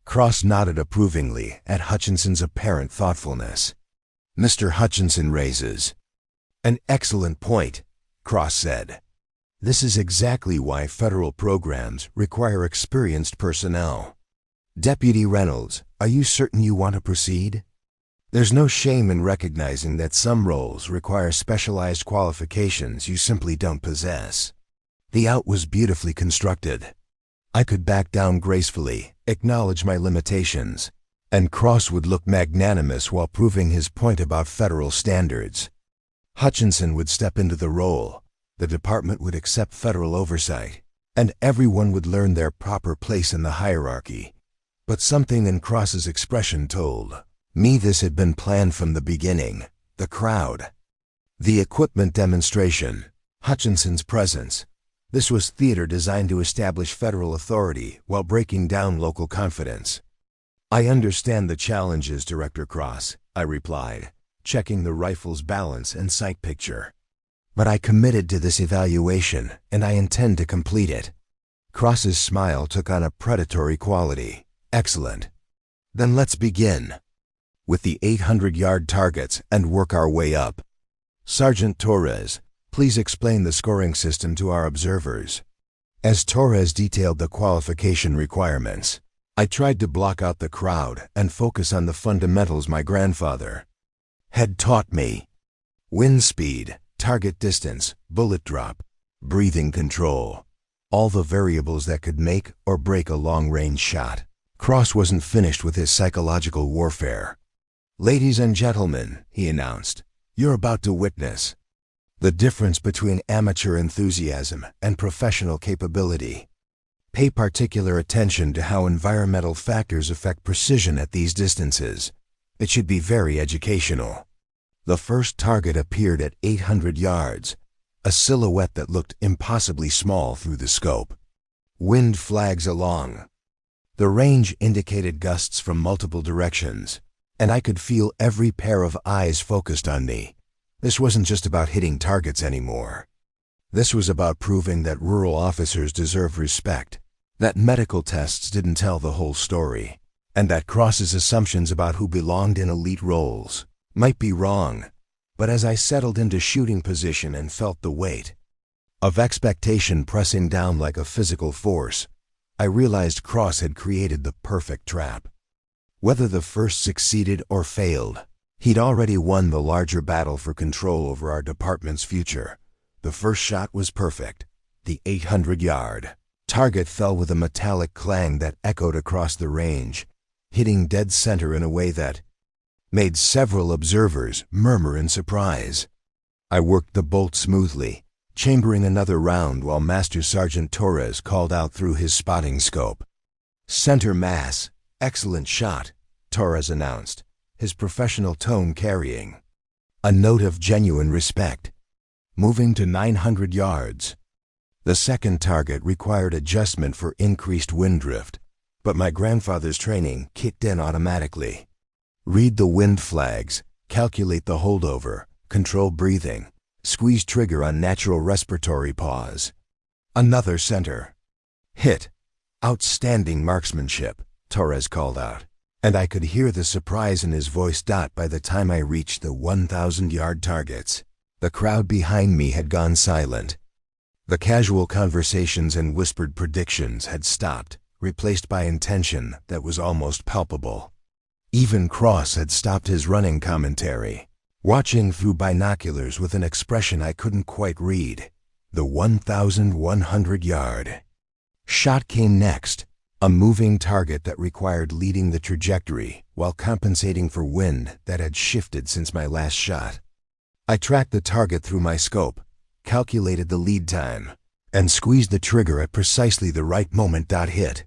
Cross nodded approvingly at Hutchinson's apparent thoughtfulness. "Mr. Hutchinson raises an excellent point," Cross said. "This is exactly why federal programs require experienced personnel. Deputy Reynolds, are you certain you want to proceed? There's no shame in recognizing that some roles require specialized qualifications you simply don't possess." The out was beautifully constructed. I could back down gracefully, acknowledge my limitations, and Cross would look magnanimous while proving his point about federal standards. Hutchinson would step into the role, the department would accept federal oversight, and everyone would learn their proper place in the hierarchy. But something in Cross's expression told me this had been planned from the beginning. The crowd, the equipment demonstration, Hutchinson's presence. This was theater designed to establish federal authority while breaking down local confidence. "I understand the challenges, Director Cross," I replied, checking the rifle's balance and sight picture. "But I committed to this evaluation, and I intend to complete it." Cross's smile took on a predatory quality. "Excellent. Then let's begin with the 800-yard targets and work our way up. Sergeant Torres, please explain the scoring system to our observers." As Torres detailed the qualification requirements, I tried to block out the crowd and focus on the fundamentals my grandfather had taught me. Wind speed, target distance, bullet drop, breathing control. All the variables that could make or break a long-range shot. Cross wasn't finished with his psychological warfare. "Ladies and gentlemen," he announced, "you're about to witness the difference between amateur enthusiasm and professional capability. Pay particular attention to how environmental factors affect precision at these distances. It should be very educational." The first target appeared at 800 yards, a silhouette that looked impossibly small through the scope. Wind flags along. The range indicated gusts from multiple directions, and I could feel every pair of eyes focused on me. This wasn't just about hitting targets anymore. This was about proving that rural officers deserve respect, that medical tests didn't tell the whole story, and that Cross's assumptions about who belonged in elite roles might be wrong. But as I settled into shooting position and felt the weight of expectation pressing down like a physical force, I realized Cross had created the perfect trap. Whether the first succeeded or failed, he'd already won the larger battle for control over our department's future. The first shot was perfect. The 800-yard target fell with a metallic clang that echoed across the range, hitting dead center in a way that made several observers murmur in surprise. I worked the bolt smoothly, chambering another round while Master Sergeant Torres called out through his spotting scope. "Center mass. Excellent shot," Torres announced, his professional tone carrying a note of genuine respect. Moving to 900 yards. The second target required adjustment for increased wind drift, but my grandfather's training kicked in automatically. Read the wind flags, calculate the holdover, control breathing, squeeze trigger on natural respiratory pause. Another center. Hit. Outstanding marksmanship, Torres called out, and I could hear the surprise in his voice. By the time I reached the 1,000-yard targets, the crowd behind me had gone silent. The casual conversations and whispered predictions had stopped, replaced by intention that was almost palpable. Even Cross had stopped his running commentary, watching through binoculars with an expression I couldn't quite read. The 1,100-yard shot came next, a moving target that required leading the trajectory while compensating for wind that had shifted since my last shot. I tracked the target through my scope, calculated the lead time, and squeezed the trigger at precisely the right moment. Hit.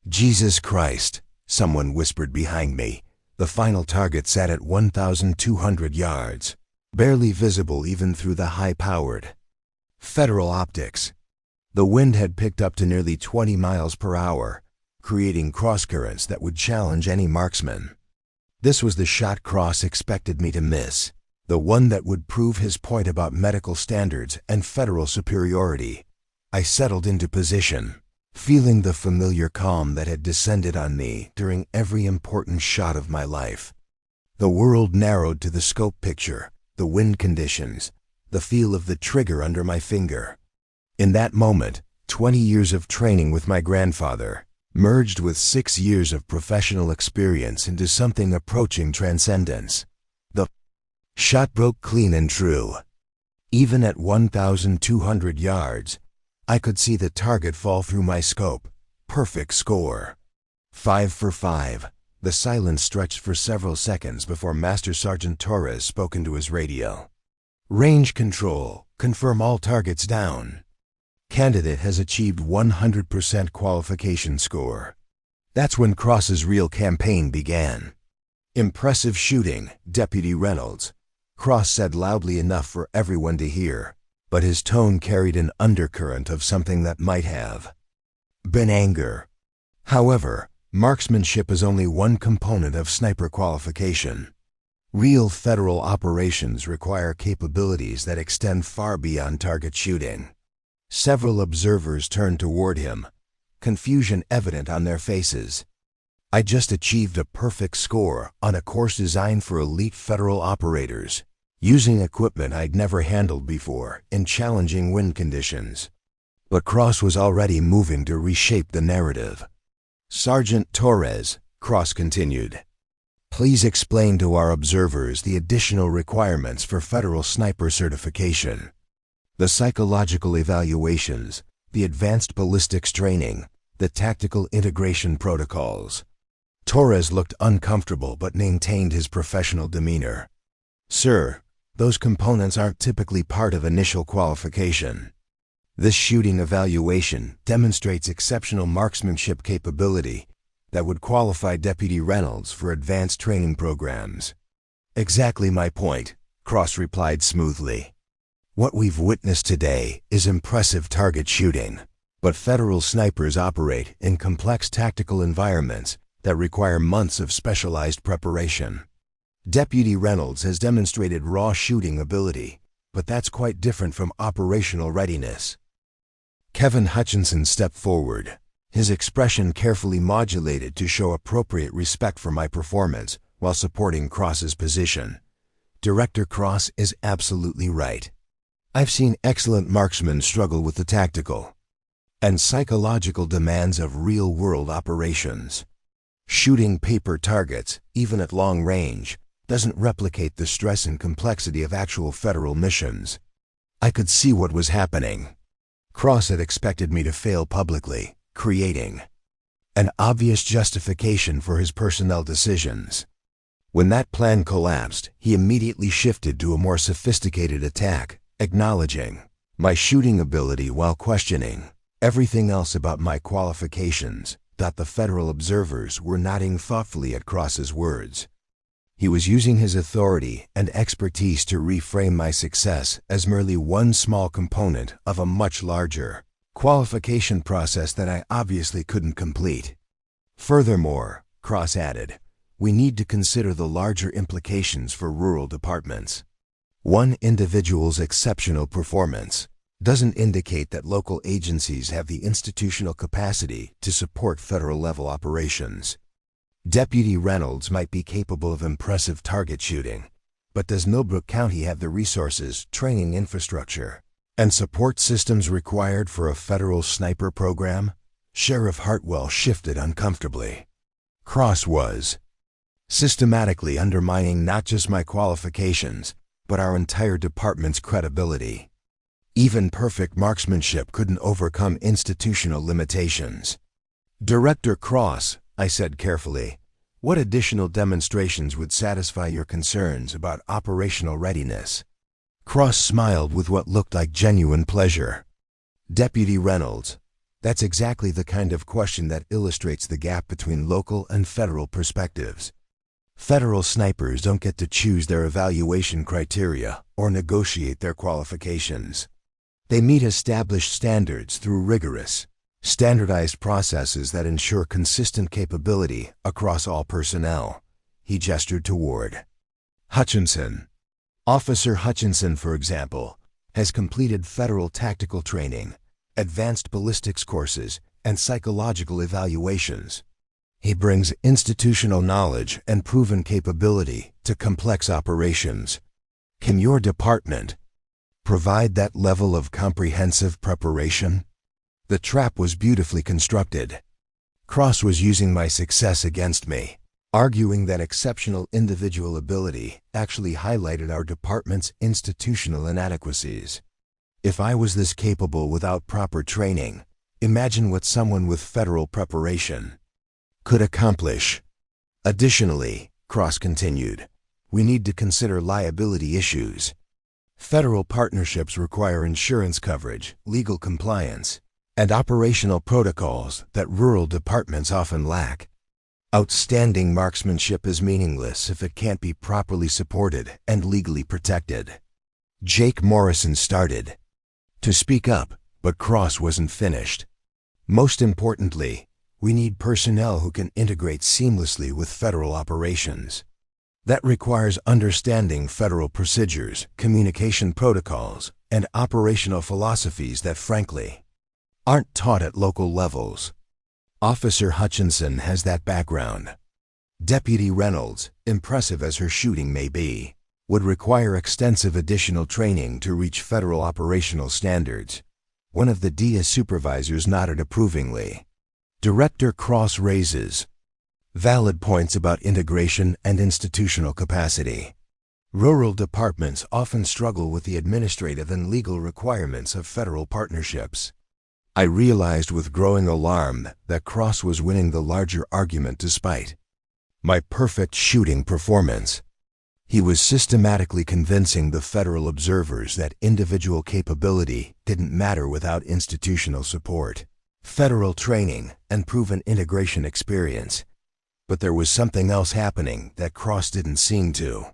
Jesus Christ, someone whispered behind me. The final target sat at 1,200 yards, barely visible even through the high-powered Federal optics. The wind had picked up to nearly 20 miles per hour, creating crosscurrents that would challenge any marksman. This was the shot Cross expected me to miss, the one that would prove his point about medical standards and federal superiority. I settled into position, feeling the familiar calm that had descended on me during every important shot of my life. The world narrowed to the scope picture, the wind conditions, the feel of the trigger under my finger. In that moment, 20 years of training with my grandfather merged with 6 years of professional experience into something approaching transcendence. The shot broke clean and true. Even at 1,200 yards, I could see the target fall through my scope. Perfect score. 5 for 5. The silence stretched for several seconds before Master Sergeant Torres spoke into his radio. Range control. Confirm all targets down. Candidate has achieved 100% qualification score. That's when Cross's real campaign began. Impressive shooting, Deputy Reynolds, Cross said loudly enough for everyone to hear, but his tone carried an undercurrent of something that might have been anger. However, marksmanship is only one component of sniper qualification. Real federal operations require capabilities that extend far beyond target shooting. Several observers turned toward him, confusion evident on their faces. I just achieved a perfect score on a course designed for elite federal operators, using equipment I'd never handled before in challenging wind conditions. But Cross was already moving to reshape the narrative. Sergeant Torres, Cross continued, please explain to our observers the additional requirements for federal sniper certification. The psychological evaluations, the advanced ballistics training, the tactical integration protocols. Torres looked uncomfortable but maintained his professional demeanor. Sir, those components aren't typically part of initial qualification. This shooting evaluation demonstrates exceptional marksmanship capability that would qualify Deputy Reynolds for advanced training programs. Exactly my point, Cross replied smoothly. What we've witnessed today is impressive target shooting, but federal snipers operate in complex tactical environments that require months of specialized preparation. Deputy Reynolds has demonstrated raw shooting ability, but that's quite different from operational readiness. Kevin Hutchinson stepped forward, his expression carefully modulated to show appropriate respect for my performance while supporting Cross's position. Director Cross is absolutely right. I've seen excellent marksmen struggle with the tactical and psychological demands of real-world operations. Shooting paper targets, even at long range, doesn't replicate the stress and complexity of actual federal missions. I could see what was happening. Cross had expected me to fail publicly, creating an obvious justification for his personnel decisions. When that plan collapsed, he immediately shifted to a more sophisticated attack, acknowledging my shooting ability while questioning everything else about my qualifications. The federal observers were nodding thoughtfully at Cross's words. He was using his authority and expertise to reframe my success as merely one small component of a much larger, Qualification process that I obviously couldn't complete. Furthermore, Cross added, we need to consider the larger implications for rural departments. One individual's exceptional performance doesn't indicate that local agencies have the institutional capacity to support federal-level operations. Deputy Reynolds might be capable of impressive target shooting, but does Millbrook County have the resources, training infrastructure, and support systems required for a federal sniper program? Sheriff Hartwell shifted uncomfortably. Cross was systematically undermining not just my qualifications, but our entire department's credibility. Even perfect marksmanship couldn't overcome institutional limitations. Director Cross, I said carefully, what additional demonstrations would satisfy your concerns about operational readiness? Cross smiled with what looked like genuine pleasure. Deputy Reynolds, that's exactly the kind of question that illustrates the gap between local and federal perspectives. Federal snipers don't get to choose their evaluation criteria or negotiate their qualifications. They meet established standards through rigorous, standardized processes that ensure consistent capability across all personnel. He gestured toward Hutchinson. Officer Hutchinson, for example, has completed federal tactical training, advanced ballistics courses, and psychological evaluations. He brings institutional knowledge and proven capability to complex operations. Can your department provide that level of comprehensive preparation? The trap was beautifully constructed. Cross was using my success against me, arguing that exceptional individual ability actually highlighted our department's institutional inadequacies. If I was this capable without proper training, imagine what someone with federal preparation could accomplish. Additionally, Cross continued, we need to consider liability issues. Federal partnerships require insurance coverage, legal compliance, and operational protocols that rural departments often lack. Outstanding marksmanship is meaningless if it can't be properly supported and legally protected. Jake Morrison started to speak up, but Cross wasn't finished. Most importantly, we need personnel who can integrate seamlessly with federal operations. That requires understanding federal procedures, communication protocols, and operational philosophies that, frankly, aren't taught at local levels. Officer Hutchinson has that background. Deputy Reynolds, impressive as her shooting may be, would require extensive additional training to reach federal operational standards. One of the DIA supervisors nodded approvingly. Director Cross raises valid points about integration and institutional capacity. Rural departments often struggle with the administrative and legal requirements of federal partnerships. I realized with growing alarm that Cross was winning the larger argument despite my perfect shooting performance. He was systematically convincing the federal observers that individual capability didn't matter without institutional support, federal training, and proven integration experience. But there was something else happening that Cross didn't seem to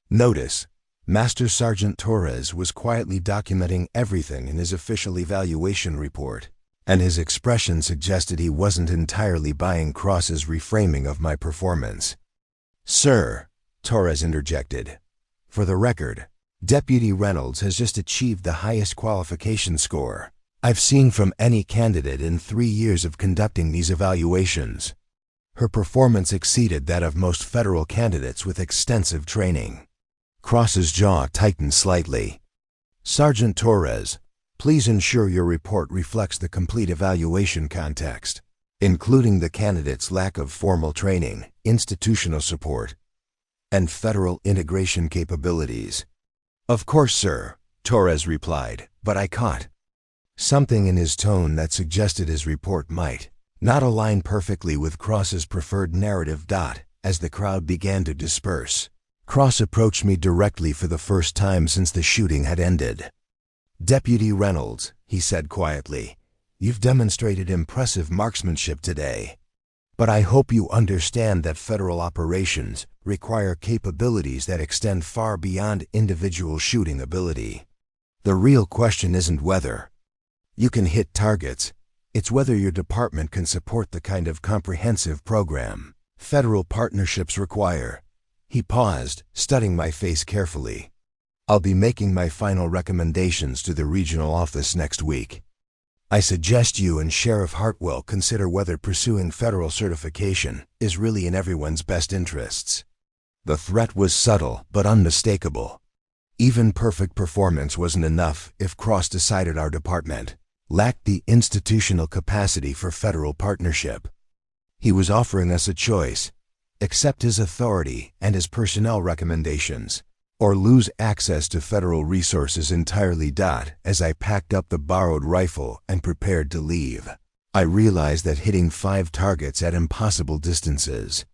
notice. Master Sergeant Torres was quietly documenting everything in his official evaluation report, and his expression suggested he wasn't entirely buying Cross's reframing of my performance. Sir, Torres interjected, for the record, Deputy Reynolds has just achieved the highest qualification score I've seen from any candidate in 3 years of conducting these evaluations. Her performance exceeded that of most federal candidates with extensive training. Cross's jaw tightened slightly. Sergeant Torres, please ensure your report reflects the complete evaluation context, including the candidate's lack of formal training, institutional support, and federal integration capabilities. Of course, sir, Torres replied, but I caught something in his tone that suggested his report might not align perfectly with Cross's preferred narrative. As the crowd began to disperse, Cross approached me directly for the first time since the shooting had ended. Deputy Reynolds, he said quietly, you've demonstrated impressive marksmanship today. But I hope you understand that federal operations require capabilities that extend far beyond individual shooting ability. The real question isn't whether You can hit targets. It's whether your department can support the kind of comprehensive program federal partnerships require. He paused, studying my face carefully. I'll be making my final recommendations to the regional office next week. I suggest you and Sheriff Hartwell consider whether pursuing federal certification is really in everyone's best interests. The threat was subtle but unmistakable. Even perfect performance wasn't enough if Cross decided our department lacked the institutional capacity for federal partnership. He was offering us a choice: accept his authority and his personnel recommendations, or lose access to federal resources entirely. As I packed up the borrowed rifle and prepared to leave, I realized that hitting 5 targets at impossible distances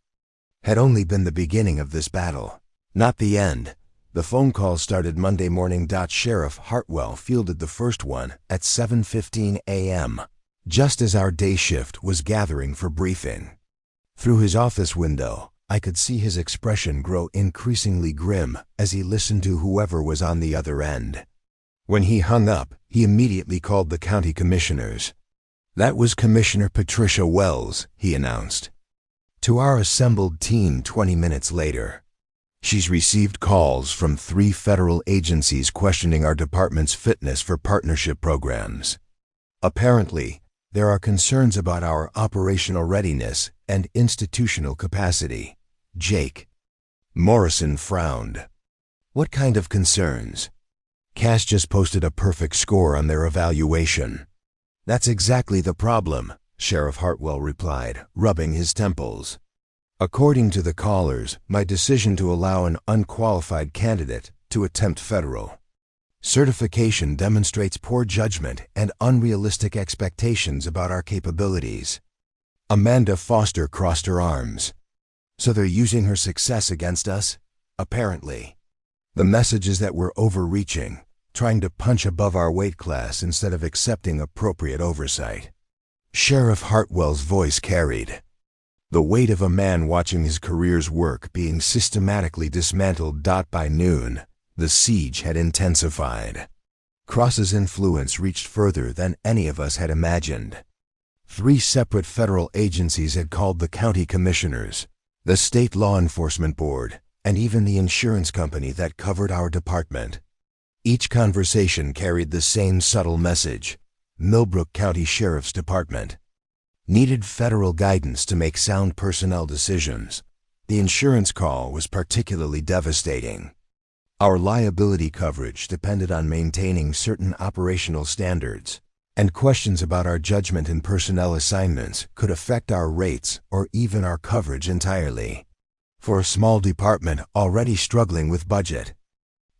had only been the beginning of this battle, not the end. The phone call started Monday morning. Sheriff Hartwell fielded the first one at 7:15 a.m., just as our day shift was gathering for briefing. Through his office window, I could see his expression grow increasingly grim as he listened to whoever was on the other end. When he hung up, he immediately called the county commissioners. "That was Commissioner Patricia Wells," he announced to our assembled team 20 minutes later. "She's received calls from 3 federal agencies questioning our department's fitness for partnership programs. Apparently, there are concerns about our operational readiness and institutional capacity." Jake Morrison frowned. "What kind of concerns?" "Cass just posted a perfect score on their evaluation." "That's exactly the problem," Sheriff Hartwell replied, rubbing his temples. "According to the callers, my decision to allow an unqualified candidate to attempt federal certification demonstrates poor judgment and unrealistic expectations about our capabilities." Amanda Foster crossed her arms. "So they're using her success against us?" "Apparently. The message is that we're overreaching, trying to punch above our weight class instead of accepting appropriate oversight." Sheriff Hartwell's voice carried the weight of a man watching his career's work being systematically dismantled. By noon, the siege had intensified. Cross's influence reached further than any of us had imagined. 3 separate federal agencies had called the county commissioners, the state law enforcement board, and even the insurance company that covered our department. Each conversation carried the same subtle message: Millbrook County Sheriff's Department needed federal guidance to make sound personnel decisions. The insurance call was particularly devastating. Our liability coverage depended on maintaining certain operational standards, and questions about our judgment in personnel assignments could affect our rates or even our coverage entirely. For a small department already struggling with budget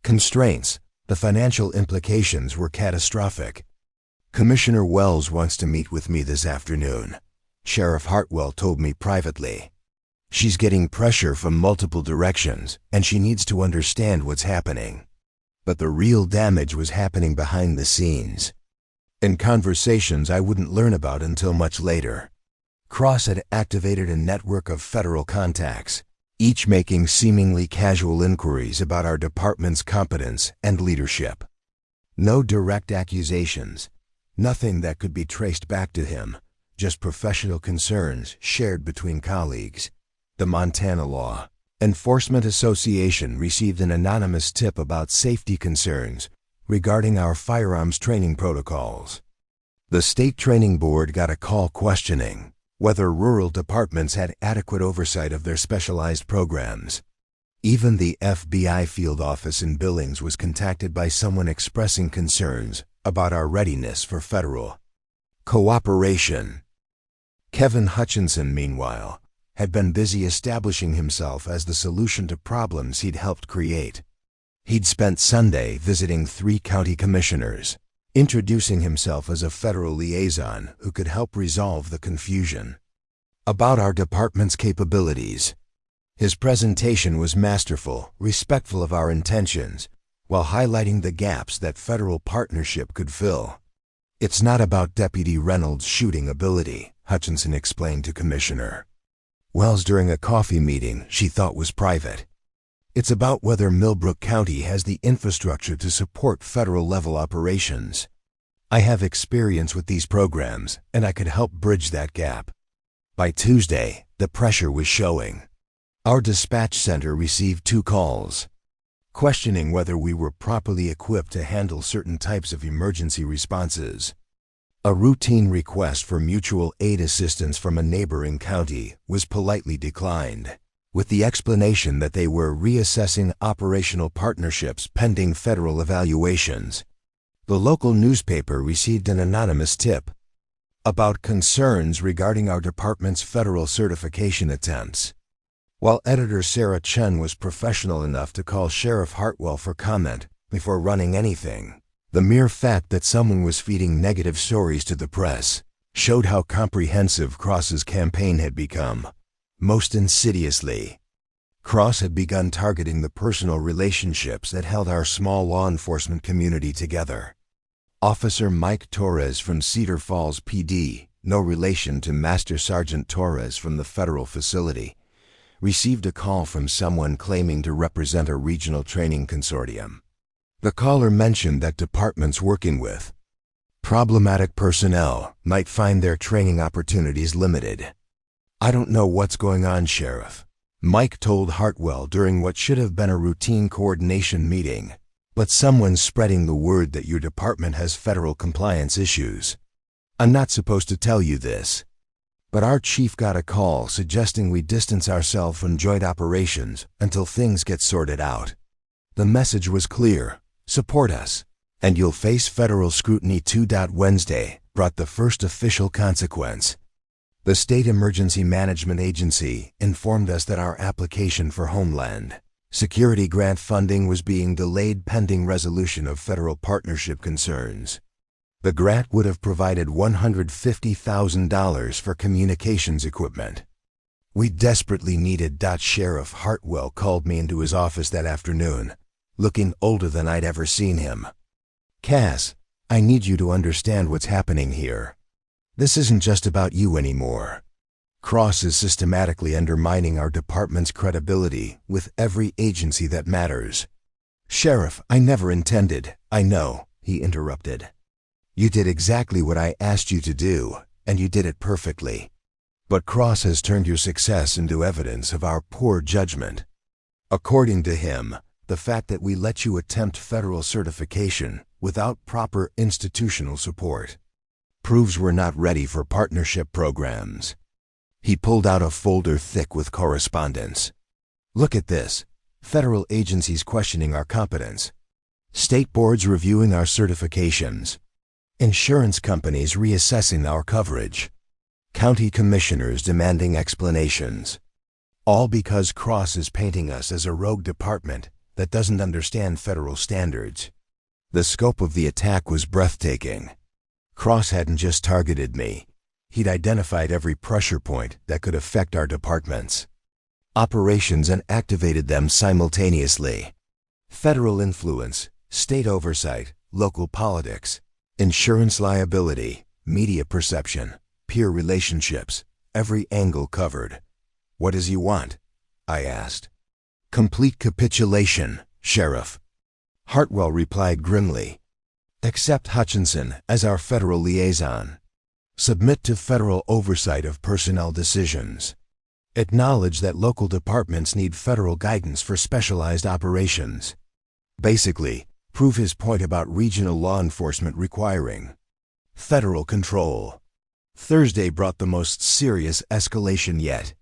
constraints, the financial implications were catastrophic. "Commissioner Wells wants to meet with me this afternoon," Sheriff Hartwell told me privately. "She's getting pressure from multiple directions, and she needs to understand what's happening." But the real damage was happening behind the scenes, in conversations I wouldn't learn about until much later. Cross had activated a network of federal contacts, each making seemingly casual inquiries about our department's competence and leadership. No direct accusations, nothing that could be traced back to him, just professional concerns shared between colleagues. The Montana Law Enforcement Association received an anonymous tip about safety concerns regarding our firearms training protocols. The state training board got a call questioning whether rural departments had adequate oversight of their specialized programs. Even the FBI field office in Billings was contacted by someone expressing concerns about our readiness for federal cooperation. Kevin Hutchinson, meanwhile, had been busy establishing himself as the solution to problems he'd helped create. He'd spent Sunday visiting 3 county commissioners, introducing himself as a federal liaison who could help resolve the confusion about our department's capabilities. His presentation was masterful, respectful of our intentions, while highlighting the gaps that federal partnership could fill. "It's not about Deputy Reynolds' shooting ability," Hutchinson explained to Commissioner Wells during a coffee meeting she thought was private. "It's about whether Millbrook County has the infrastructure to support federal-level operations." I have experience with these programs, and I could help bridge that gap. By Tuesday, the pressure was showing. Our dispatch center received 2 calls, questioning whether we were properly equipped to handle certain types of emergency responses. A routine request for mutual aid assistance from a neighboring county was politely declined, with the explanation that they were reassessing operational partnerships pending federal evaluations. The local newspaper received an anonymous tip about concerns regarding our department's federal certification attempts. While editor Sarah Chen was professional enough to call Sheriff Hartwell for comment before running anything, the mere fact that someone was feeding negative stories to the press showed how comprehensive Cross's campaign had become. Most insidiously, Cross had begun targeting the personal relationships that held our small law enforcement community together. Officer Mike Torres from Cedar Falls PD, no relation to Master Sergeant Torres from the federal facility, received a call from someone claiming to represent a regional training consortium. The caller mentioned that departments working with problematic personnel might find their training opportunities limited. "I don't know what's going on, Sheriff," Mike told Hartwell during what should have been a routine coordination meeting, "but someone's spreading the word that your department has federal compliance issues. I'm not supposed to tell you this, but our chief got a call suggesting we distance ourselves from joint operations until things get sorted out. The message was clear: support us, and you'll face federal scrutiny too." Wednesday brought the first official consequence. The State Emergency Management Agency informed us that our application for Homeland Security grant funding was being delayed pending resolution of federal partnership concerns. The grant would have provided $150,000 for communications equipment. We desperately needed. Sheriff Hartwell called me into his office that afternoon, looking older than I'd ever seen him. "Cass, I need you to understand what's happening here. This isn't just about you anymore. Cross is systematically undermining our department's credibility with every agency that matters." "Sheriff, I never intended—" "I know," he interrupted. "You did exactly what I asked you to do, and you did it perfectly. But Cross has turned your success into evidence of our poor judgment. According to him, the fact that we let you attempt federal certification without proper institutional support proves we're not ready for partnership programs." He pulled out a folder thick with correspondence. "Look at this. Federal agencies questioning our competence. State boards reviewing our certifications. Insurance companies reassessing our coverage. County commissioners demanding explanations. All because Cross is painting us as a rogue department that doesn't understand federal standards." The scope of the attack was breathtaking. Cross hadn't just targeted me. He'd identified every pressure point that could affect our departments, operations, and activated them simultaneously. Federal influence, state oversight, local politics, insurance liability, media perception, peer relationships, every angle covered. "What does he want?" I asked. "Complete capitulation, Sheriff," Hartwell replied grimly. "Accept Hutchinson as our federal liaison. Submit to federal oversight of personnel decisions. Acknowledge that local departments need federal guidance for specialized operations." Basically, prove his point about regional law enforcement requiring federal control. Thursday brought the most serious escalation yet.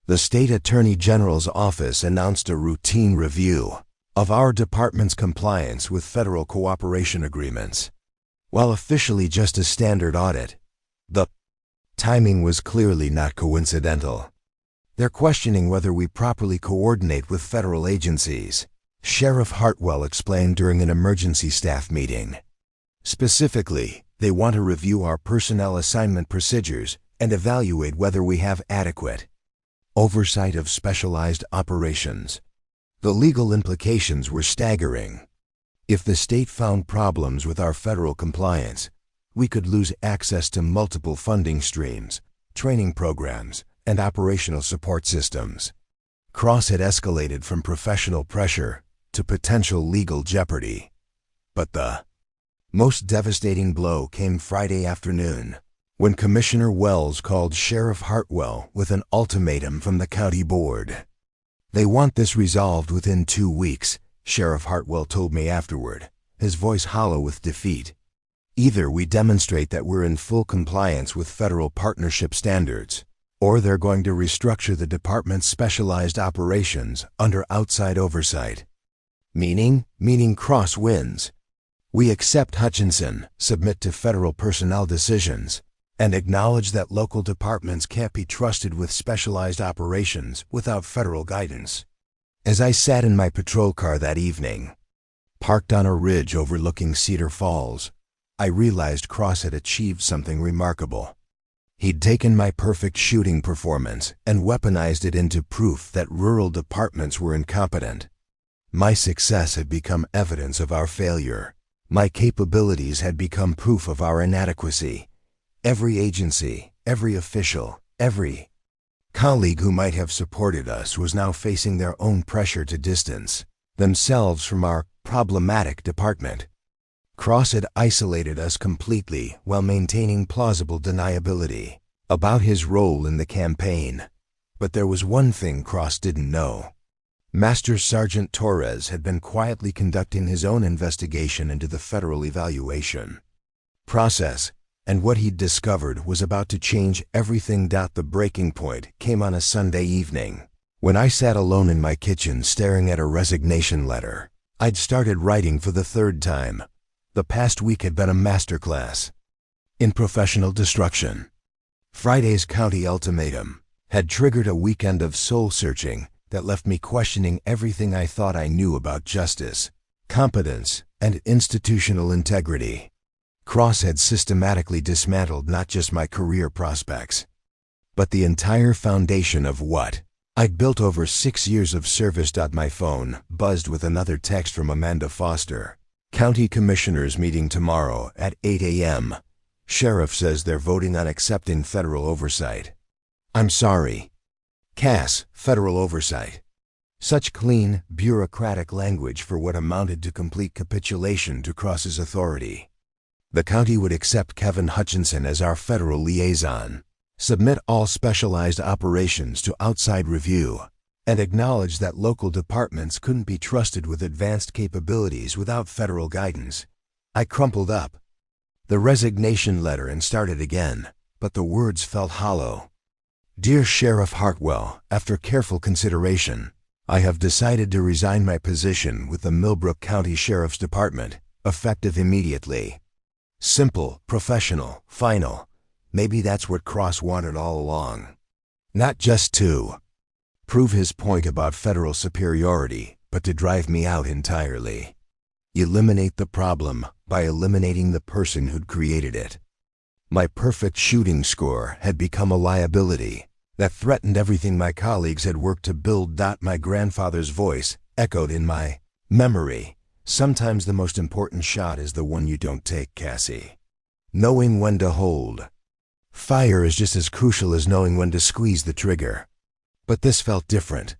The State Attorney General's office announced a routine review of our department's compliance with federal cooperation agreements. While officially just a standard audit, the timing was clearly not coincidental. "They're questioning whether we properly coordinate with federal agencies," Sheriff Hartwell explained during an emergency staff meeting. "Specifically, they want to review our personnel assignment procedures and evaluate whether we have adequate oversight of specialized operations." The legal implications were staggering. If the state found problems with our federal compliance, we could lose access to multiple funding streams, training programs, and operational support systems. Cross had escalated from professional pressure to potential legal jeopardy. But the Most devastating blow came Friday afternoon, when Commissioner Wells called Sheriff Hartwell with an ultimatum from the county board. They want this resolved within 2 weeks, Sheriff Hartwell told me afterward, his voice hollow with defeat. Either we demonstrate that we're in full compliance with federal partnership standards, or they're going to restructure the department's specialized operations under outside oversight. Meaning Cross wins. We accept Hutchinson, submit to federal personnel decisions, and acknowledge that local departments can't be trusted with specialized operations without federal guidance. As I sat in my patrol car that evening, parked on a ridge overlooking Cedar Falls, I realized Cross had achieved something remarkable. He'd taken my perfect shooting performance and weaponized it into proof that rural departments were incompetent. My success had become evidence of our failure. My capabilities had become proof of our inadequacy. Every agency, every official, every colleague who might have supported us was now facing their own pressure to distance themselves from our problematic department. Cross had isolated us completely while maintaining plausible deniability about his role in the campaign. But there was one thing Cross didn't know. Master Sergeant Torres had been quietly conducting his own investigation into the federal evaluation process, and what he'd discovered was about to change everything. The breaking point came on a Sunday evening, when I sat alone in my kitchen staring at a resignation letter I'd started writing for the 3rd time. The past week had been a masterclass in professional destruction. Friday's county ultimatum had triggered a weekend of soul-searching that left me questioning everything I thought I knew about justice, competence, and institutional integrity. Cross had systematically dismantled not just my career prospects, but the entire foundation of what I'd built over 6 years of service. My phone buzzed with another text from Amanda Foster. County Commissioners meeting tomorrow at 8 a.m. Sheriff says they're voting on accepting federal oversight. I'm sorry. Cass, federal oversight. Such clean, bureaucratic language for what amounted to complete capitulation to Cross's authority. The county would accept Kevin Hutchinson as our federal liaison, submit all specialized operations to outside review, and acknowledge that local departments couldn't be trusted with advanced capabilities without federal guidance. I crumpled up the resignation letter and started again, but the words felt hollow. Dear Sheriff Hartwell, after careful consideration, I have decided to resign my position with the Millbrook County Sheriff's Department, effective immediately. Simple, professional, final. Maybe that's what Cross wanted all along. Not just to prove his point about federal superiority, but to drive me out entirely. Eliminate the problem by eliminating the person who'd created it. My perfect shooting score had become a liability that threatened everything my colleagues had worked to build. My grandfather's voice echoed in my memory. Sometimes the most important shot is the one you don't take, Cassie. Knowing when to hold fire is just as crucial as knowing when to squeeze the trigger. But this felt different.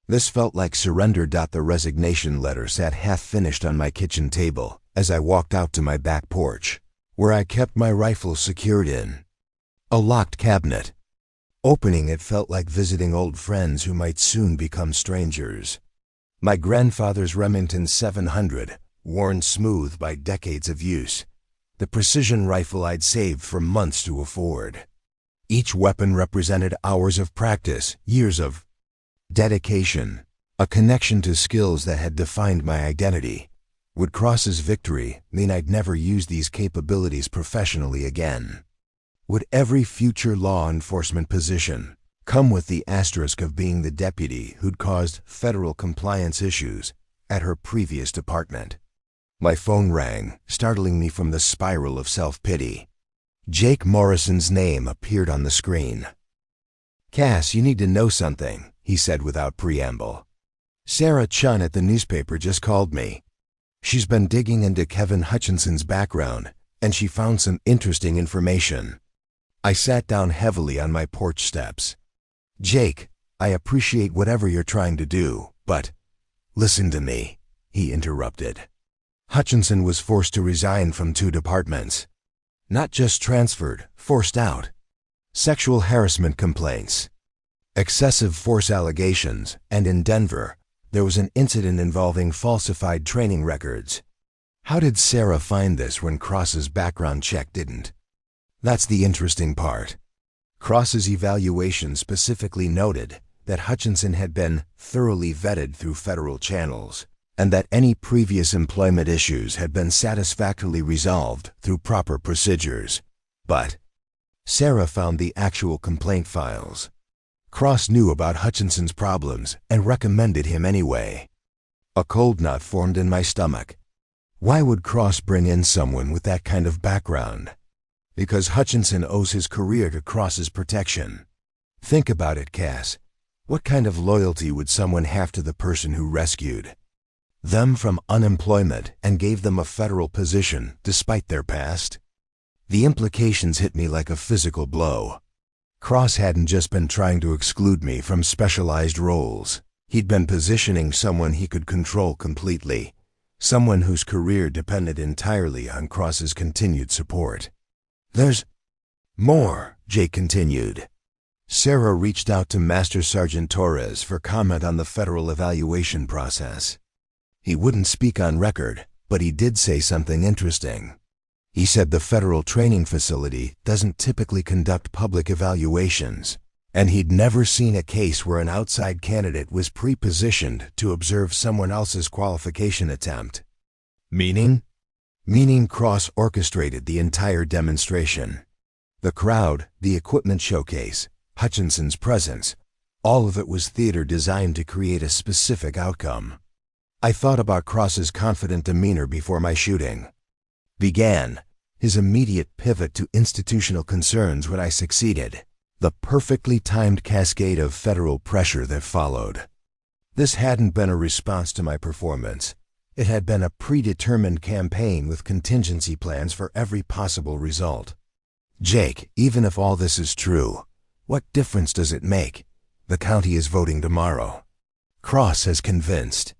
This felt like surrender. The resignation letter sat half-finished on my kitchen table as I walked out to my back porch, where I kept my rifle secured in a locked cabinet. Opening it felt like visiting old friends who might soon become strangers. My grandfather's Remington 700, worn smooth by decades of use, the precision rifle I'd saved for months to afford. Each weapon represented hours of practice, years of dedication, a connection to skills that had defined my identity. Would Cross's victory mean I'd never use these capabilities professionally again? Would every future law enforcement position come with the asterisk of being the deputy who'd caused federal compliance issues at her previous department? My phone rang, startling me from the spiral of self-pity. Jake Morrison's name appeared on the screen. Cass, you need to know something, he said without preamble. Sarah Chun at the newspaper just called me. She's been digging into Kevin Hutchinson's background, and she found some interesting information. I sat down heavily on my porch steps. Jake, I appreciate whatever you're trying to do, but listen to me, he interrupted. Hutchinson was forced to resign from 2 departments. Not just transferred, forced out. Sexual harassment complaints, excessive force allegations, and in Denver, there was an incident involving falsified training records. How did Sarah find this when Cross's background check didn't? That's the interesting part. Cross's evaluation specifically noted that Hutchinson had been thoroughly vetted through federal channels, and that any previous employment issues had been satisfactorily resolved through proper procedures. But Sarah found the actual complaint files. Cross knew about Hutchinson's problems and recommended him anyway. A cold knot formed in my stomach. Why would Cross bring in someone with that kind of background? Because Hutchinson owes his career to Cross's protection. Think about it, Cass. What kind of loyalty would someone have to the person who rescued them from unemployment and gave them a federal position despite their past? The implications hit me like a physical blow. Cross hadn't just been trying to exclude me from specialized roles. He'd been positioning someone he could control completely, someone whose career depended entirely on Cross's continued support. There's more, Jake continued. Sarah reached out to Master Sergeant Torres for comment on the federal evaluation process. He wouldn't speak on record, but he did say something interesting. He said the federal training facility doesn't typically conduct public evaluations, and he'd never seen a case where an outside candidate was pre-positioned to observe someone else's qualification attempt. Meaning? Meaning Cross orchestrated the entire demonstration. The crowd, the equipment showcase, Hutchinson's presence, all of it was theater designed to create a specific outcome. I thought about Cross's confident demeanor before my shooting. Began his immediate pivot to institutional concerns when I succeeded, the perfectly timed cascade of federal pressure that followed. This hadn't been a response to my performance. It had been a predetermined campaign with contingency plans for every possible result. Jake, even if all this is true, what difference does it make? The county is voting tomorrow. Cross has convinced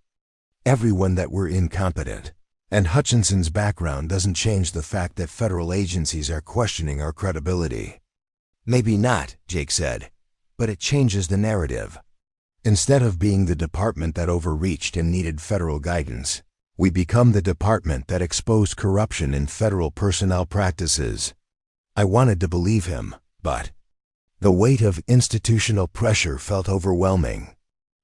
everyone that we're incompetent. And Hutchinson's background doesn't change the fact that federal agencies are questioning our credibility. Maybe not, Jake said, but it changes the narrative. Instead of being the department that overreached and needed federal guidance, we become the department that exposed corruption in federal personnel practices. I wanted to believe him, but the weight of institutional pressure felt overwhelming.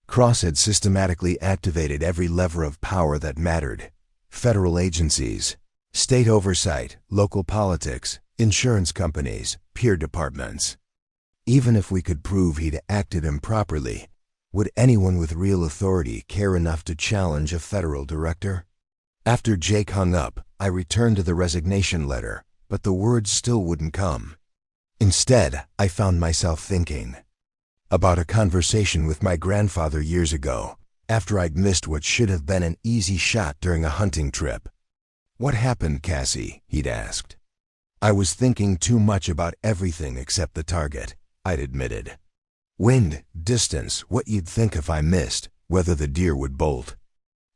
Cross had systematically activated every lever of power that mattered. Federal agencies, state oversight, local politics, insurance companies, peer departments. Even if we could prove he'd acted improperly, would anyone with real authority care enough to challenge a federal director? After Jake hung up, I returned to the resignation letter, but the words still wouldn't come. Instead, I found myself thinking about a conversation with my grandfather years ago, after I'd missed what should have been an easy shot during a hunting trip. "What happened, Cassie?" he'd asked. I was thinking too much about everything except the target, I'd admitted. Wind, distance, what you'd think if I missed, whether the deer would bolt.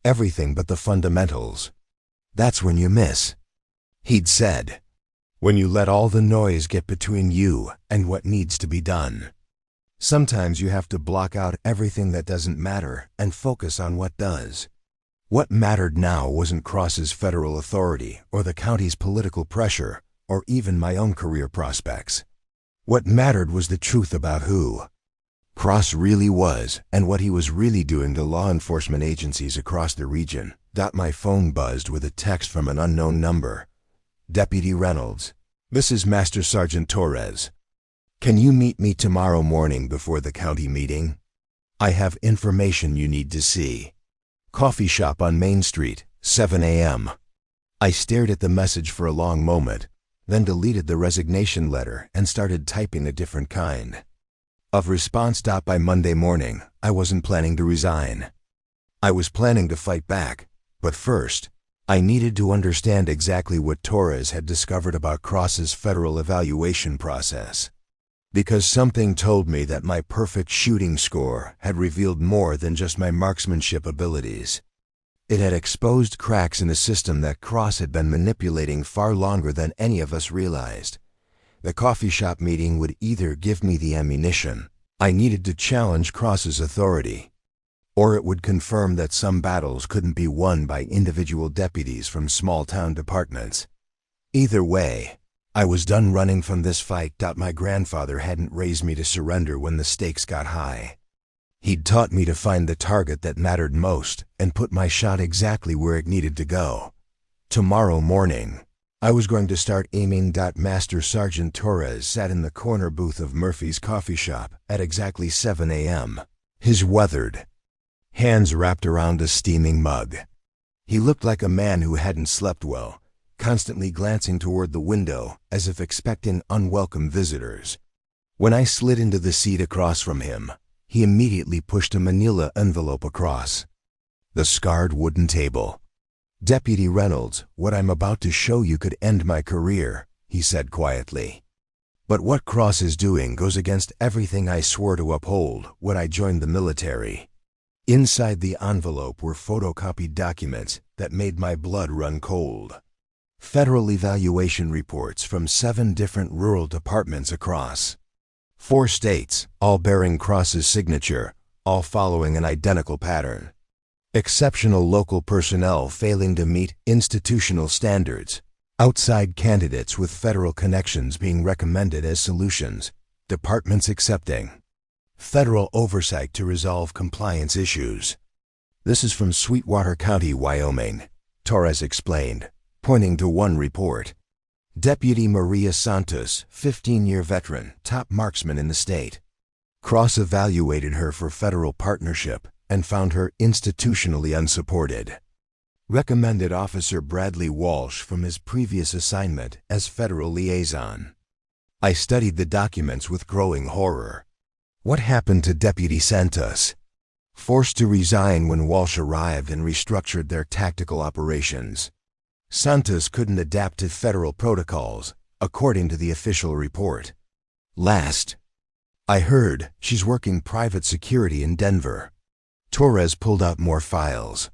Everything but the fundamentals. That's when you miss, he'd said. When you let all the noise get between you and what needs to be done. Sometimes you have to block out everything that doesn't matter and focus on what does. What mattered now wasn't Cross's federal authority or the county's political pressure or even my own career prospects. What mattered was the truth about who Cross really was and what he was really doing to law enforcement agencies across the region. My phone buzzed with a text from an unknown number. Deputy Reynolds, "This is Master Sergeant Torres. Can you meet me tomorrow morning before the county meeting? I have information you need to see. Coffee shop on Main Street, 7 a.m. I stared at the message for a long moment, then deleted the resignation letter and started typing a different kind of response. By Monday morning, I wasn't planning to resign. I was planning to fight back, but first, I needed to understand exactly what Torres had discovered about Cross's federal evaluation process. Because something told me that my perfect shooting score had revealed more than just my marksmanship abilities. It had exposed cracks in a system that Cross had been manipulating far longer than any of us realized. The coffee shop meeting would either give me the ammunition I needed to challenge Cross's authority, or it would confirm that some battles couldn't be won by individual deputies from small-town departments. Either way, I was done running from this fight. My grandfather hadn't raised me to surrender when the stakes got high. He'd taught me to find the target that mattered most and put my shot exactly where it needed to go. Tomorrow morning, I was going to start aiming. Master Sergeant Torres sat in the corner booth of Murphy's coffee shop at exactly 7 a.m., his weathered hands wrapped around a steaming mug. He looked like a man who hadn't slept well, constantly glancing toward the window as if expecting unwelcome visitors. When I slid into the seat across from him, he immediately pushed a manila envelope across the scarred wooden table. "Deputy Reynolds, what I'm about to show you could end my career," he said quietly. "But what Cross is doing goes against everything I swore to uphold when I joined the military." Inside the envelope were photocopied documents that made my blood run cold. Federal evaluation reports from 7 different rural departments across 4 states, all bearing Cross's signature, all following an identical pattern. Exceptional local personnel failing to meet institutional standards, outside candidates with federal connections being recommended as solutions, departments accepting federal oversight to resolve compliance issues. "This is from Sweetwater County, Wyoming," Torres explained, pointing to one report. "Deputy Maria Santos, 15-year veteran, top marksman in the state. Cross evaluated her for federal partnership and found her institutionally unsupported. Recommended Officer Bradley Walsh from his previous assignment as federal liaison." I studied the documents with growing horror. What happened to Deputy Santos? Forced to resign when Walsh arrived and restructured their tactical operations. Santos couldn't adapt to federal protocols, according to the official report. Last I heard, she's working private security in Denver. Torres pulled out more files.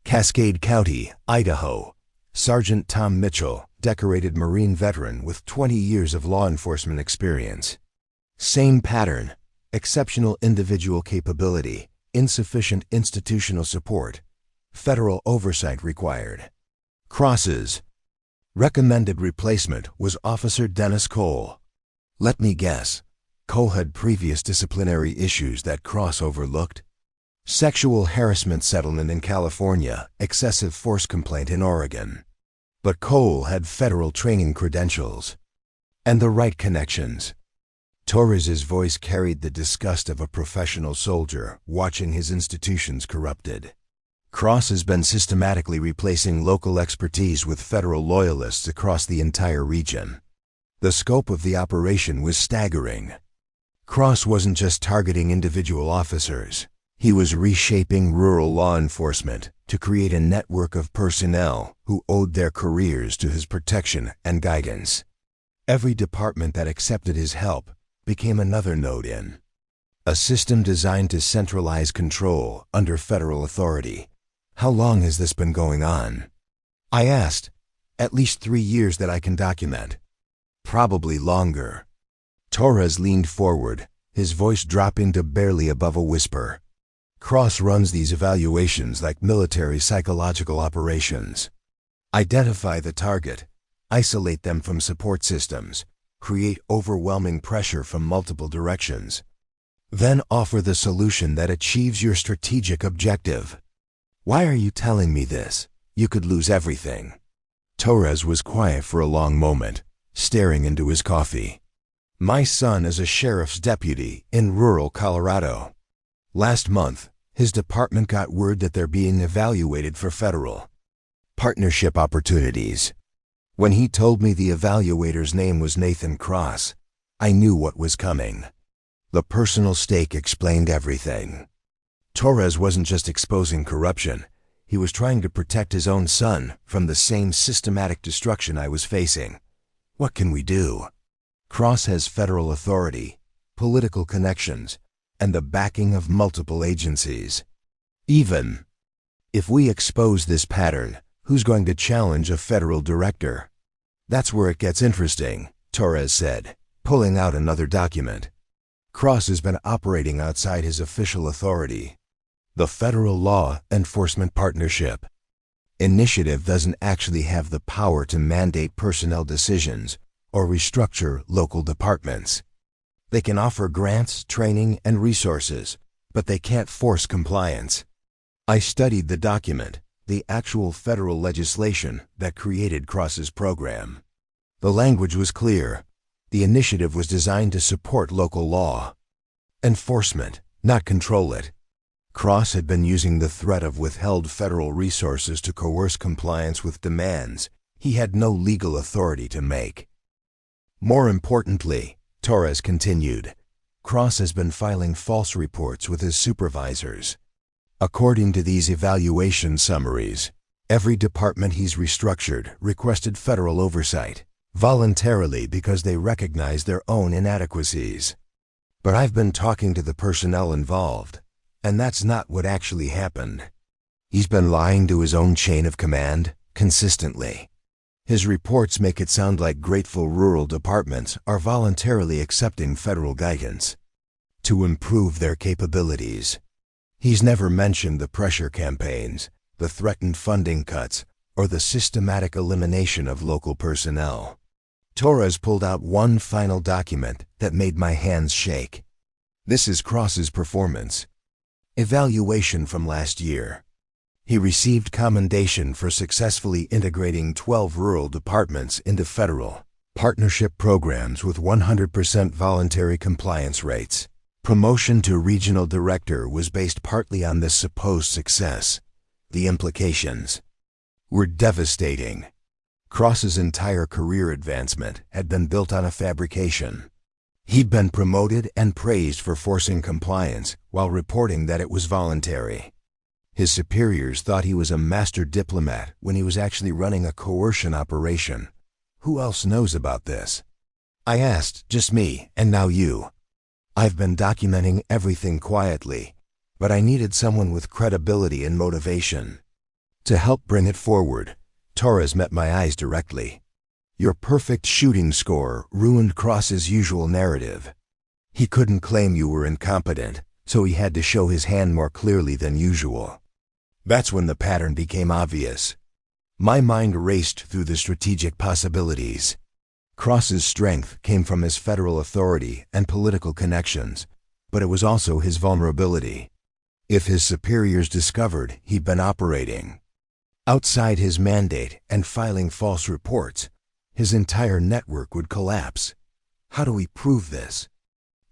Cascade County, Idaho. Sergeant Tom Mitchell, decorated Marine veteran with 20 years of law enforcement experience. Same pattern, exceptional individual capability, insufficient institutional support, federal oversight required. Cross's recommended replacement was Officer Dennis Cole. Let me guess, Cole had previous disciplinary issues that Cross overlooked. Sexual harassment settlement in California, excessive force complaint in Oregon. But Cole had federal training credentials and the right connections. Torres's voice carried the disgust of a professional soldier watching his institutions corrupted. Cross has been systematically replacing local expertise with federal loyalists across the entire region. The scope of the operation was staggering. Cross wasn't just targeting individual officers. He was reshaping rural law enforcement to create a network of personnel who owed their careers to his protection and guidance. Every department that accepted his help became another node in a system designed to centralize control under federal authority. "How long has this been going on?" I asked. "At least 3 years that I can document." "Probably longer." Torres leaned forward, his voice dropping to barely above a whisper. "Cross runs these evaluations like military psychological operations. Identify the target, isolate them from support systems, create overwhelming pressure from multiple directions. Then offer the solution that achieves your strategic objective." "Why are you telling me this? You could lose everything." Torres was quiet for a long moment, staring into his coffee. "My son is a sheriff's deputy in rural Colorado. Last month, his department got word that they're being evaluated for federal partnership opportunities. When he told me the evaluator's name was Nathan Cross, I knew what was coming. The personal stake explained everything. Torres wasn't just exposing corruption, he was trying to protect his own son from the same systematic destruction I was facing. What can we do? Cross has federal authority, political connections, and the backing of multiple agencies. Even If we expose this pattern, who's going to challenge a federal director? That's where it gets interesting, Torres said, pulling out another document. Cross has been operating outside his official authority. The Federal Law Enforcement Partnership Initiative doesn't actually have the power to mandate personnel decisions or restructure local departments. They can offer grants, training, and resources, but they can't force compliance. I studied the document, the actual federal legislation that created Cross's program. The language was clear. The initiative was designed to support local law enforcement, not control it. Cross had been using the threat of withheld federal resources to coerce compliance with demands he had no legal authority to make. More importantly, Torres continued, Cross has been filing false reports with his supervisors. According to these evaluation summaries, every department he's restructured requested federal oversight, voluntarily because they recognize their own inadequacies. But I've been talking to the personnel involved, and that's not what actually happened. He's been lying to his own chain of command consistently. His reports make it sound like grateful rural departments are voluntarily accepting federal guidance to improve their capabilities. He's never mentioned the pressure campaigns, the threatened funding cuts, or the systematic elimination of local personnel. Torres pulled out one final document that made my hands shake. This is Cross's performance evaluation from last year. He received commendation for successfully integrating 12 rural departments into federal partnership programs with 100% voluntary compliance rates. Promotion to regional director was based partly on this supposed success. The implications were devastating. Cross's entire career advancement had been built on a fabrication. He'd been promoted and praised for forcing compliance while reporting that it was voluntary. His superiors thought he was a master diplomat when he was actually running a coercion operation. Who else knows about this? I asked, just me, and now you. I've been documenting everything quietly, but I needed someone with credibility and motivation. To help bring it forward, Torres met my eyes directly. Your perfect shooting score ruined Cross's usual narrative. He couldn't claim you were incompetent, so he had to show his hand more clearly than usual. That's when the pattern became obvious. My mind raced through the strategic possibilities. Cross's strength came from his federal authority and political connections, but it was also his vulnerability. If his superiors discovered he'd been operating outside his mandate and filing false reports, his entire network would collapse. How do we prove this?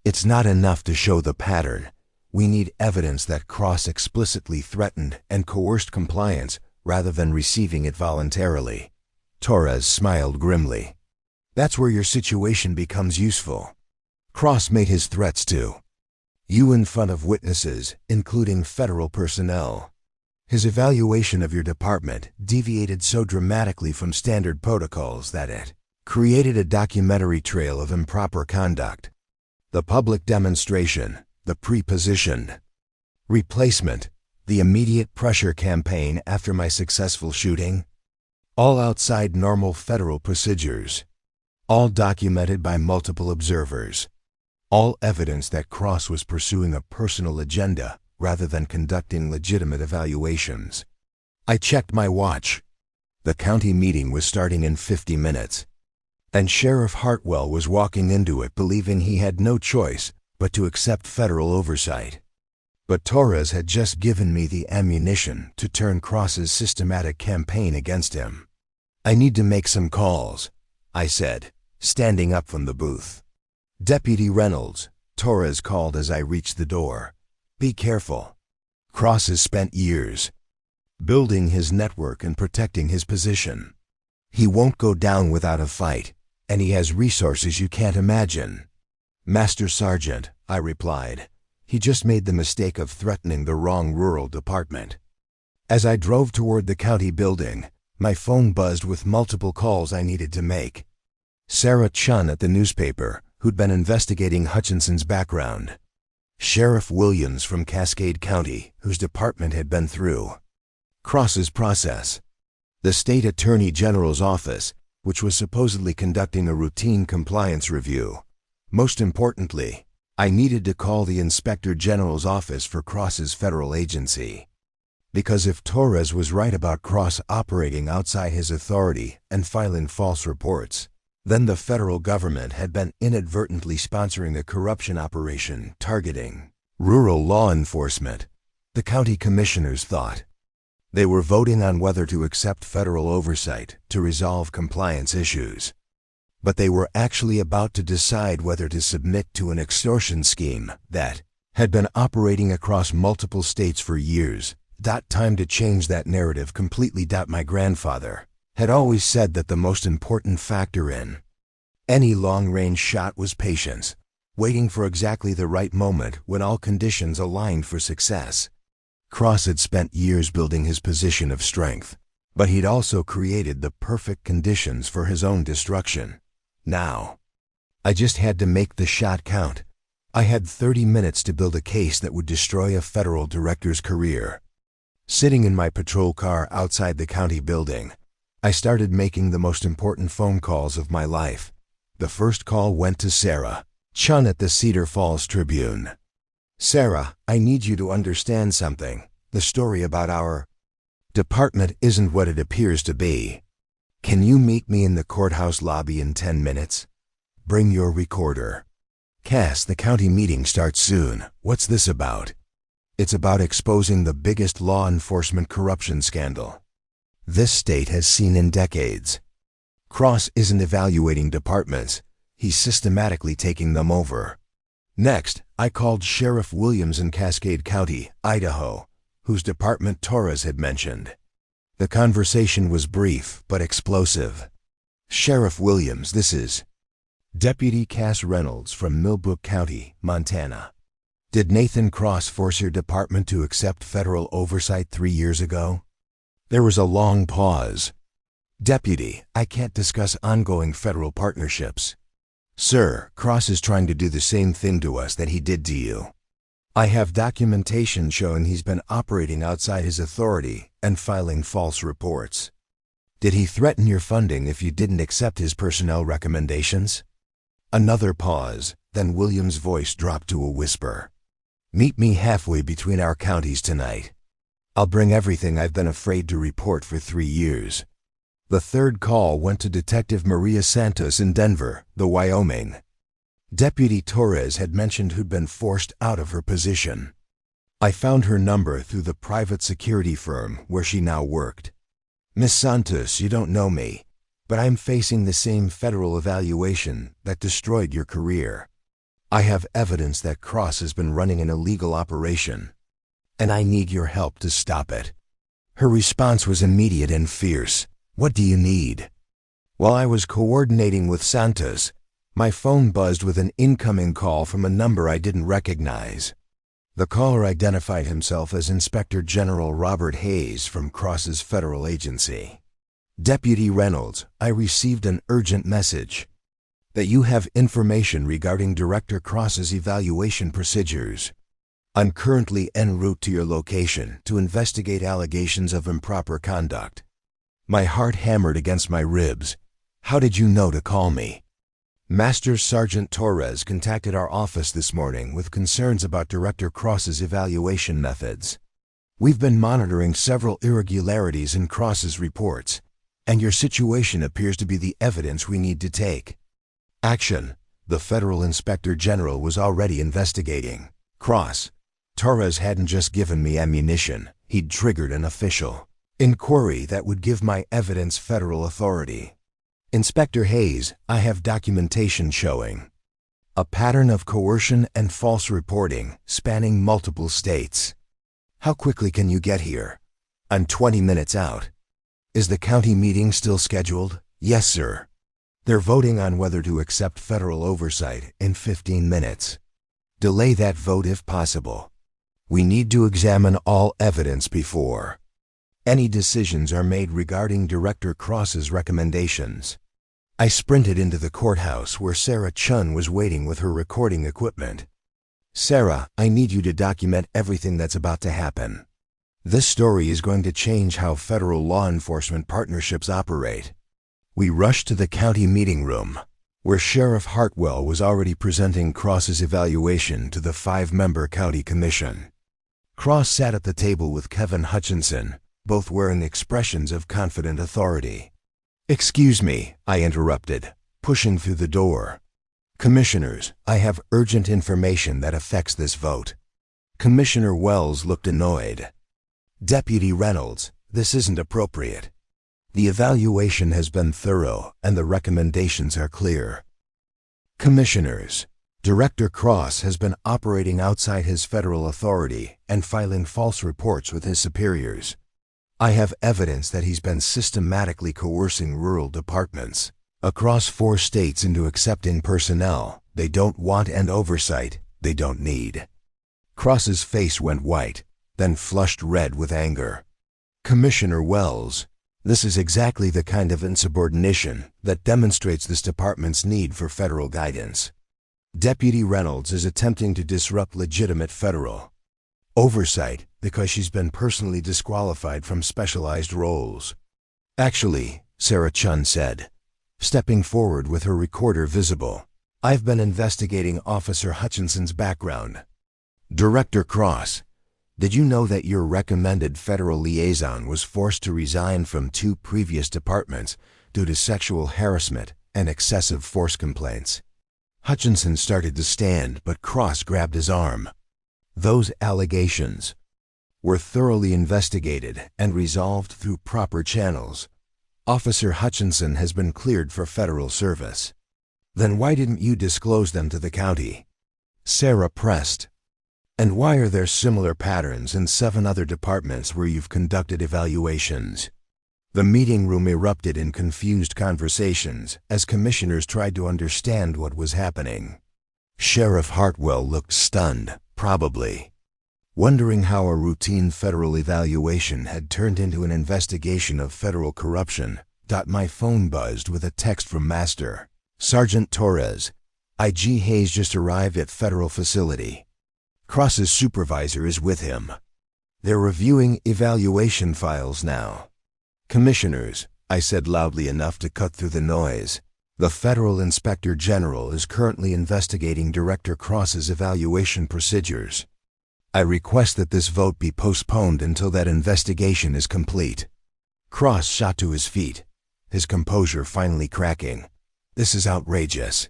It's not enough to show the pattern. We need evidence that Cross explicitly threatened and coerced compliance rather than receiving it voluntarily. Torres smiled grimly. That's where your situation becomes useful. Cross made his threats too. You in front of witnesses, including federal personnel. His evaluation of your department deviated so dramatically from standard protocols that it created a documentary trail of improper conduct. The public demonstration, the pre-positioned replacement, the immediate pressure campaign after my successful shooting, all outside normal federal procedures, all documented by multiple observers, all evidence that Cross was pursuing a personal agenda rather than conducting legitimate evaluations. I checked my watch. The county meeting was starting in 50 minutes, and Sheriff Hartwell was walking into it believing he had no choice but to accept federal oversight. But Torres had just given me the ammunition to turn Cross's systematic campaign against him. I need to make some calls, I said, standing up from the booth. Deputy Reynolds, Torres called as I reached the door. Be careful. Cross has spent years building his network and protecting his position. He won't go down without a fight, and he has resources you can't imagine. Master Sergeant, I replied. He just made the mistake of threatening the wrong rural department. As I drove toward the county building, my phone buzzed with multiple calls I needed to make. Sarah Chun at the newspaper, who'd been investigating Hutchinson's background. Sheriff Williams from Cascade County, whose department had been through Cross's process. The state attorney general's office, which was supposedly conducting a routine compliance review. Most importantly, I needed to call the inspector general's office for Cross's federal agency. Because if Torres was right about Cross operating outside his authority and filing false reports, then the federal government had been inadvertently sponsoring a corruption operation targeting rural law enforcement, the county commissioners thought. They were voting on whether to accept federal oversight to resolve compliance issues. But they were actually about to decide whether to submit to an extortion scheme that had been operating across multiple states for years. Time to change that narrative completely. My grandfather had always said that the most important factor in any long-range shot was patience, waiting for exactly the right moment when all conditions aligned for success. Cross had spent years building his position of strength, but he'd also created the perfect conditions for his own destruction. Now, I just had to make the shot count. I had 30 minutes to build a case that would destroy a federal director's career. Sitting in my patrol car outside the county building, I started making the most important phone calls of my life. The first call went to Sarah Chun at the Cedar Falls Tribune. Sarah, I need you to understand something. The story about our department isn't what it appears to be. Can you meet me in the courthouse lobby in 10 minutes? Bring your recorder. Cass, the county meeting starts soon. What's this about? It's about exposing the biggest law enforcement corruption scandal this state has seen in decades. Cross isn't evaluating departments, he's systematically taking them over. Next, I called Sheriff Williams in Cascade County, Idaho, whose department Torres had mentioned. The conversation was brief but explosive. Sheriff Williams, this is Deputy Cass Reynolds from Millbrook County, Montana. Did Nathan Cross force your department to accept federal oversight 3 years ago? There was a long pause. Deputy, I can't discuss ongoing federal partnerships. Sir, Cross is trying to do the same thing to us that he did to you. I have documentation showing he's been operating outside his authority and filing false reports. Did he threaten your funding if you didn't accept his personnel recommendations? Another pause, then Williams' voice dropped to a whisper. Meet me halfway between our counties tonight. I'll bring everything I've been afraid to report for 3 years. The third call went to Detective Maria Santos in Denver, Wyoming. Deputy Torres had mentioned who'd been forced out of her position. I found her number through the private security firm where she now worked. Miss Santos, you don't know me, but I'm facing the same federal evaluation that destroyed your career. I have evidence that Cross has been running an illegal operation, and I need your help to stop it. Her response was immediate and fierce. What do you need? While I was coordinating with Santos, my phone buzzed with an incoming call from a number I didn't recognize. The caller identified himself as Inspector General Robert Hayes from Cross's federal agency. Deputy Reynolds, I received an urgent message that you have information regarding Director Cross's evaluation procedures. I'm currently en route to your location to investigate allegations of improper conduct. My heart hammered against my ribs. How did you know to call me? Master Sergeant Torres contacted our office this morning with concerns about Director Cross's evaluation methods. We've been monitoring several irregularities in Cross's reports, and your situation appears to be the evidence we need to take action. The Federal Inspector General was already investigating Cross. Torres hadn't just given me ammunition, he'd triggered an official inquiry that would give my evidence federal authority. Inspector Hayes, I have documentation showing a pattern of coercion and false reporting spanning multiple states. How quickly can you get here? I'm 20 minutes out. Is the county meeting still scheduled? Yes, sir. They're voting on whether to accept federal oversight in 15 minutes. Delay that vote if possible. We need to examine all evidence before any decisions are made regarding Director Cross's recommendations. I sprinted into the courthouse where Sarah Chun was waiting with her recording equipment. Sarah, I need you to document everything that's about to happen. This story is going to change how federal law enforcement partnerships operate. We rushed to the county meeting room, where Sheriff Hartwell was already presenting Cross's evaluation to the 5-member county commission. Cross sat at the table with Kevin Hutchinson, both wearing expressions of confident authority. "Excuse me," I interrupted, pushing through the door. "Commissioners, I have urgent information that affects this vote." Commissioner Wells looked annoyed. "Deputy Reynolds, this isn't appropriate. The evaluation has been thorough and the recommendations are clear." "Commissioners, Director Cross has been operating outside his federal authority and filing false reports with his superiors. I have evidence that he's been systematically coercing rural departments across 4 states into accepting personnel they don't want and oversight they don't need." Cross's face went white, then flushed red with anger. "Commissioner Wells, this is exactly the kind of insubordination that demonstrates this department's need for federal guidance. Deputy Reynolds is attempting to disrupt legitimate federal oversight because she's been personally disqualified from specialized roles." "Actually," Sarah Chun said, stepping forward with her recorder visible, "I've been investigating Officer Hutchinson's background." "Director Cross, did you know that your recommended federal liaison was forced to resign from 2 previous departments due to sexual harassment and excessive force complaints?" Hutchinson started to stand, but Cross grabbed his arm. "Those allegations were thoroughly investigated and resolved through proper channels. Officer Hutchinson has been cleared for federal service." "Then why didn't you disclose them to the county?" Sarah pressed. "And why are there similar patterns in 7 other departments where you've conducted evaluations?" The meeting room erupted in confused conversations as commissioners tried to understand what was happening. Sheriff Hartwell looked stunned, probably wondering how a routine federal evaluation had turned into an investigation of federal corruption. My phone buzzed with a text from Master Sergeant Torres. "IG Hayes just arrived at federal facility. Cross's supervisor is with him. They're reviewing evaluation files now." "Commissioners," I said loudly enough to cut through the noise, "the Federal Inspector General is currently investigating Director Cross's evaluation procedures. I request that this vote be postponed until that investigation is complete." Cross shot to his feet, his composure finally cracking. "This is outrageous.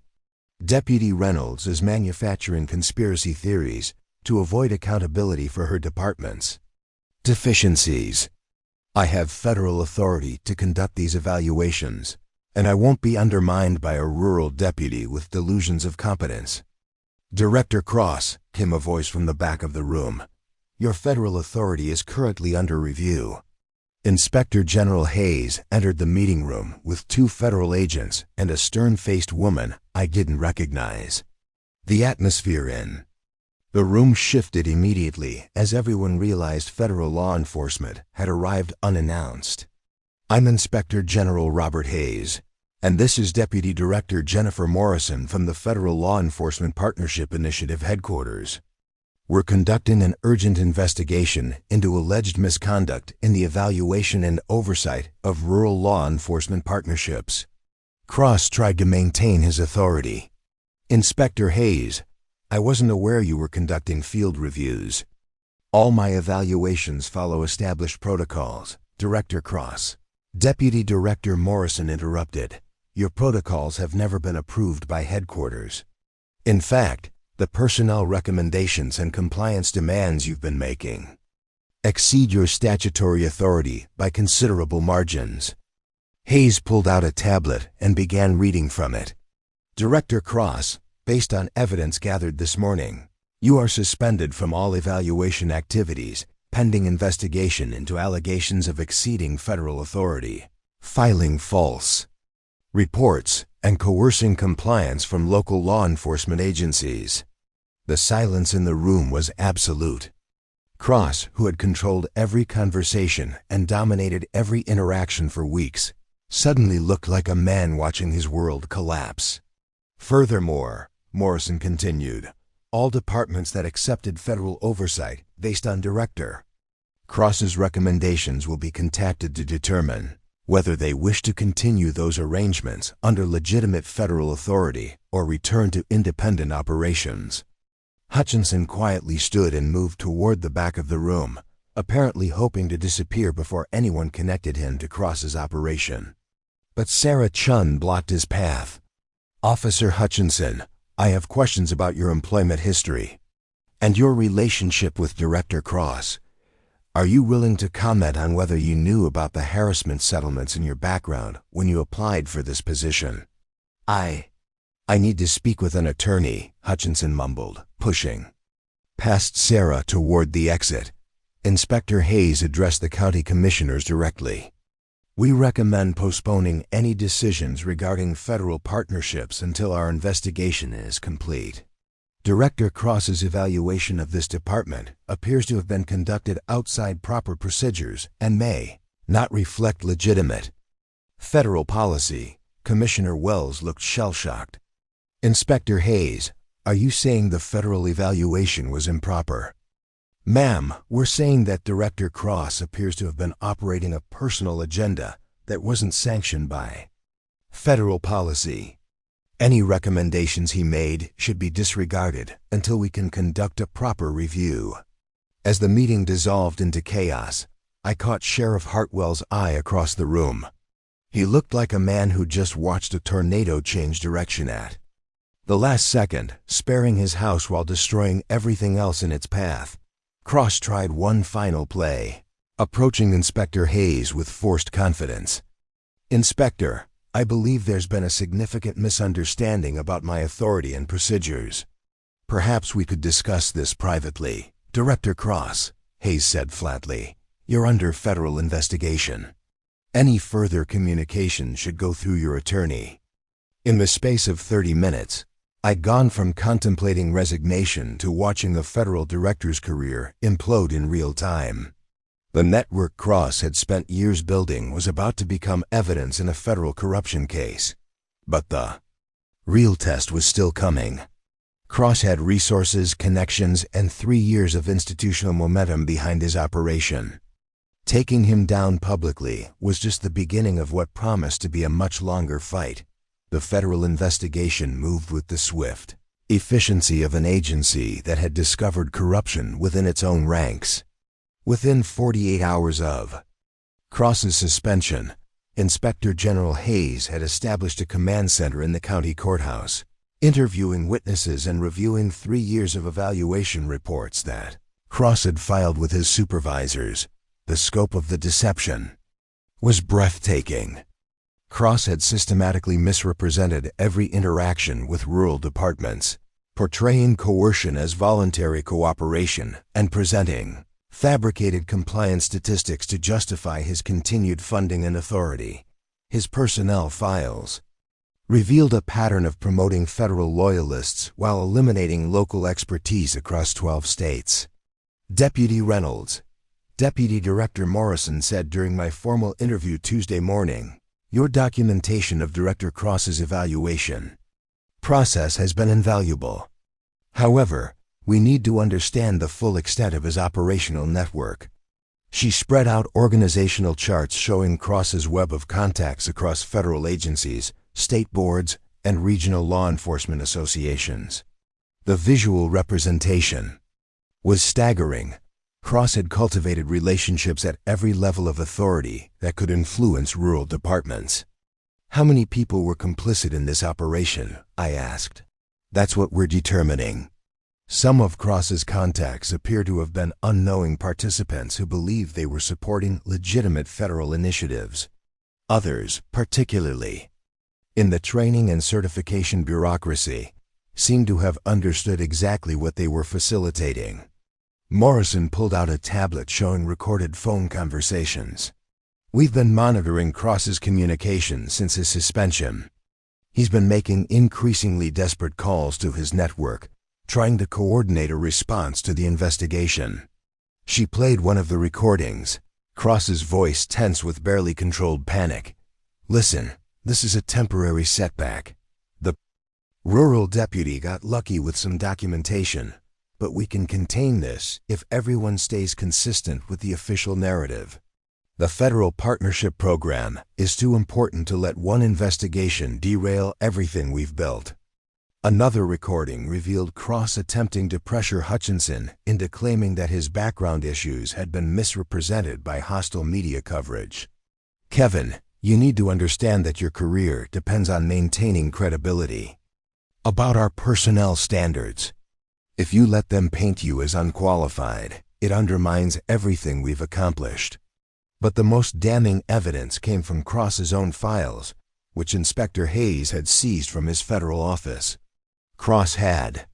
Deputy Reynolds is manufacturing conspiracy theories to avoid accountability for her department's deficiencies. I have federal authority to conduct these evaluations, and I won't be undermined by a rural deputy with delusions of competence." "Director Cross," came a voice from the back of the room, "your federal authority is currently under review." Inspector General Hayes entered the meeting room with 2 federal agents and a stern-faced woman I didn't recognize. The atmosphere in the room shifted immediately as everyone realized federal law enforcement had arrived unannounced. "I'm Inspector General Robert Hayes, and this is Deputy Director Jennifer Morrison from the Federal Law Enforcement Partnership Initiative headquarters. We're conducting an urgent investigation into alleged misconduct in the evaluation and oversight of rural law enforcement partnerships." Cross tried to maintain his authority. "Inspector Hayes, I wasn't aware you were conducting field reviews. All my evaluations follow established protocols, Director Cross." Deputy Director Morrison interrupted. "Your protocols have never been approved by headquarters. In fact, the personnel recommendations and compliance demands you've been making exceed your statutory authority by considerable margins." Hayes pulled out a tablet and began reading from it. "Director Cross, based on evidence gathered this morning, you are suspended from all evaluation activities pending investigation into allegations of exceeding federal authority, filing false reports, and coercing compliance from local law enforcement agencies." The silence in the room was absolute. Cross, who had controlled every conversation and dominated every interaction for weeks, suddenly looked like a man watching his world collapse. "Furthermore," Morrison continued, "all departments that accepted federal oversight based on Director Cross's recommendations will be contacted to determine whether they wish to continue those arrangements under legitimate federal authority or return to independent operations. Hutchinson quietly stood and moved toward the back of the room, apparently hoping to disappear before anyone connected him to Cross's operation. But Sarah Chun blocked his path. "Officer Hutchinson, I have questions about your employment history and your relationship with Director Cross. Are you willing to comment on whether you knew about the harassment settlements in your background when you applied for this position?" I need to speak with an attorney," Hutchinson mumbled, pushing past Sarah toward the exit. Inspector Hayes addressed the county commissioners directly. "We recommend postponing any decisions regarding federal partnerships until our investigation is complete. Director Cross's evaluation of this department appears to have been conducted outside proper procedures and may not reflect legitimate federal policy." Commissioner Wells looked shell-shocked. "Inspector Hayes, are you saying the federal evaluation was improper?" "Ma'am, we're saying that Director Cross appears to have been operating a personal agenda that wasn't sanctioned by federal policy. Any recommendations he made should be disregarded until we can conduct a proper review." As the meeting dissolved into chaos, I caught Sheriff Hartwell's eye across the room. He looked like a man who just watched a tornado change direction at the last second, sparing his house while destroying everything else in its path. Cross tried one final play, approaching Inspector Hayes with forced confidence. "Inspector, I believe there's been a significant misunderstanding about my authority and procedures. Perhaps we could discuss this privately." "Director Cross," Hayes said flatly, "you're under federal investigation. Any further communication should go through your attorney." In the space of 30 minutes, I'd gone from contemplating resignation to watching the federal director's career implode in real time. The network Cross had spent years building was about to become evidence in a federal corruption case. But the real test was still coming. Cross had resources, connections, and 3 years of institutional momentum behind his operation. Taking him down publicly was just the beginning of what promised to be a much longer fight. The federal investigation moved with the swift efficiency of an agency that had discovered corruption within its own ranks. Within 48 hours of Cross's suspension, Inspector General Hayes had established a command center in the county courthouse, interviewing witnesses and reviewing 3 years of evaluation reports that Cross had filed with his supervisors. The scope of the deception was breathtaking. Cross had systematically misrepresented every interaction with rural departments, portraying coercion as voluntary cooperation and presenting fabricated compliance statistics to justify his continued funding and authority. His personnel files revealed a pattern of promoting federal loyalists while eliminating local expertise across 12 states. Deputy Reynolds, Deputy Director Morrison said during my formal interview Tuesday morning, "Your documentation of Director Cross's evaluation process has been invaluable. However, we need to understand the full extent of his operational network." She spread out organizational charts showing Cross's web of contacts across federal agencies, state boards, and regional law enforcement associations. The visual representation was staggering. Cross had cultivated relationships at every level of authority that could influence rural departments. "How many people were complicit in this operation?" I asked. "That's what we're determining. Some of Cross's contacts appear to have been unknowing participants who believed they were supporting legitimate federal initiatives. Others, particularly in the training and certification bureaucracy, seemed to have understood exactly what they were facilitating." Morrison pulled out a tablet showing recorded phone conversations. "We've been monitoring Cross's communications since his suspension. He's been making increasingly desperate calls to his network, trying to coordinate a response to the investigation." She played one of the recordings, Cross's voice tense with barely controlled panic. "Listen, this is a temporary setback. The rural deputy got lucky with some documentation, but we can contain this if everyone stays consistent with the official narrative. The federal partnership program is too important to let one investigation derail everything we've built. Another recording revealed Cross attempting to pressure Hutchinson into claiming that his background issues had been misrepresented by hostile media coverage. "Kevin, you need to understand that your career depends on maintaining credibility. About our personnel standards. If you let them paint you as unqualified, it undermines everything we've accomplished." But the most damning evidence came from Cross's own files, which Inspector Hayes had seized from his federal office. Cross had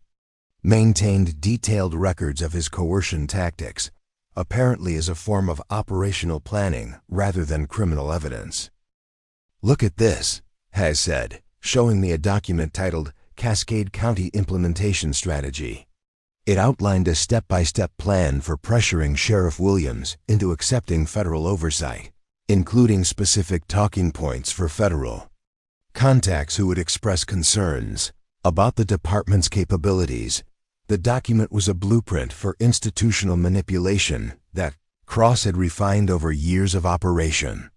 maintained detailed records of his coercion tactics, apparently as a form of operational planning rather than criminal evidence. "Look at this," Hayes said, showing me a document titled Cascade County Implementation Strategy. It outlined a step-by-step plan for pressuring Sheriff Williams into accepting federal oversight, including specific talking points for federal contacts who would express concerns about the department's capabilities. The document was a blueprint for institutional manipulation that Cross had refined over years of operation.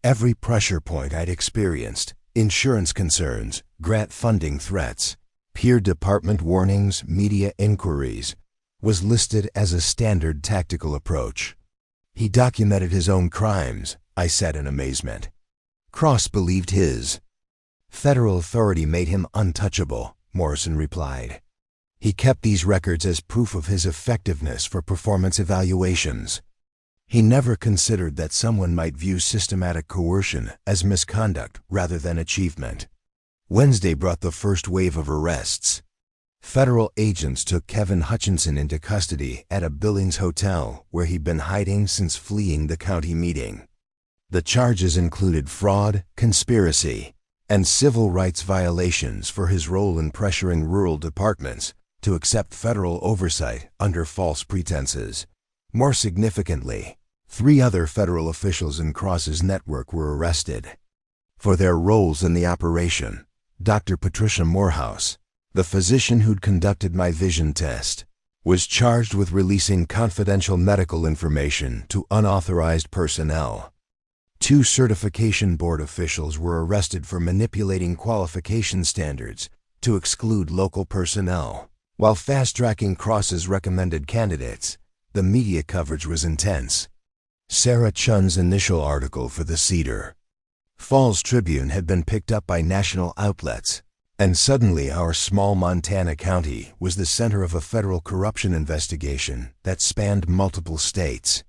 Every pressure point I'd experienced, insurance concerns, grant funding threats, peer department warnings, media inquiries, was listed as a standard tactical approach. "He documented his own crimes," I said in amazement. Cross believed his federal authority made him untouchable, Morrison replied. "He kept these records as proof of his effectiveness for performance evaluations. He never considered that someone might view systematic coercion as misconduct rather than achievement." Wednesday brought the first wave of arrests. Federal agents took Kevin Hutchinson into custody at a Billings hotel where he'd been hiding since fleeing the county meeting. The charges included fraud, conspiracy, and civil rights violations for his role in pressuring rural departments to accept federal oversight under false pretenses. More significantly, 3 other federal officials in Cross's network were arrested for their roles in the operation. Dr. Patricia Morehouse, the physician who'd conducted my vision test, was charged with releasing confidential medical information to unauthorized personnel. 2 certification board officials were arrested for manipulating qualification standards to exclude local personnel. While fast-tracking Cross's recommended candidates, the media coverage was intense. Sarah Chun's initial article for the Cedar Falls Tribune had been picked up by national outlets, and suddenly our small Montana county was the center of a federal corruption investigation that spanned multiple states.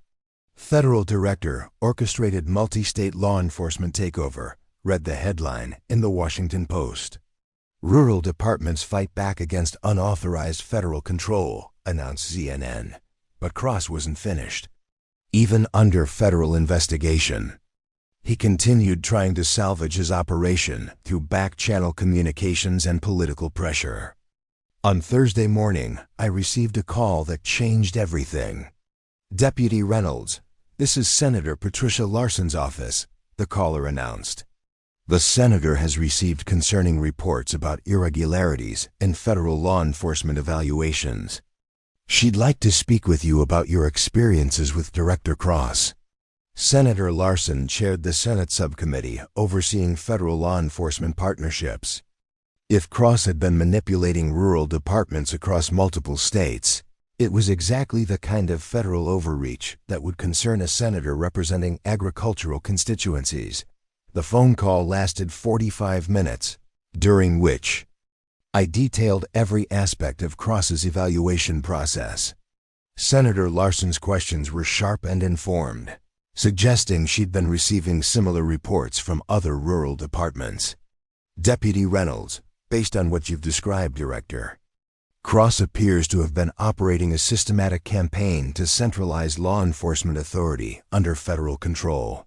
"Federal Director Orchestrated Multi-State Law Enforcement Takeover," read the headline in the Washington Post. "Rural departments fight back against unauthorized federal control," announced CNN. But Cross wasn't finished. Even under federal investigation, he continued trying to salvage his operation through back-channel communications and political pressure. On Thursday morning, I received a call that changed everything. "Deputy Reynolds, this is Senator Patricia Larson's office," the caller announced. "The senator has received concerning reports about irregularities in federal law enforcement evaluations. She'd like to speak with you about your experiences with Director Cross." Senator Larson chaired the Senate subcommittee overseeing federal law enforcement partnerships. If Cross had been manipulating rural departments across multiple states, it was exactly the kind of federal overreach that would concern a senator representing agricultural constituencies. The phone call lasted 45 minutes, during which I detailed every aspect of Cross's evaluation process. Senator Larson's questions were sharp and informed, suggesting she'd been receiving similar reports from other rural departments. "Deputy Reynolds, based on what you've described, Director, Cross appears to have been operating a systematic campaign to centralize law enforcement authority under federal control.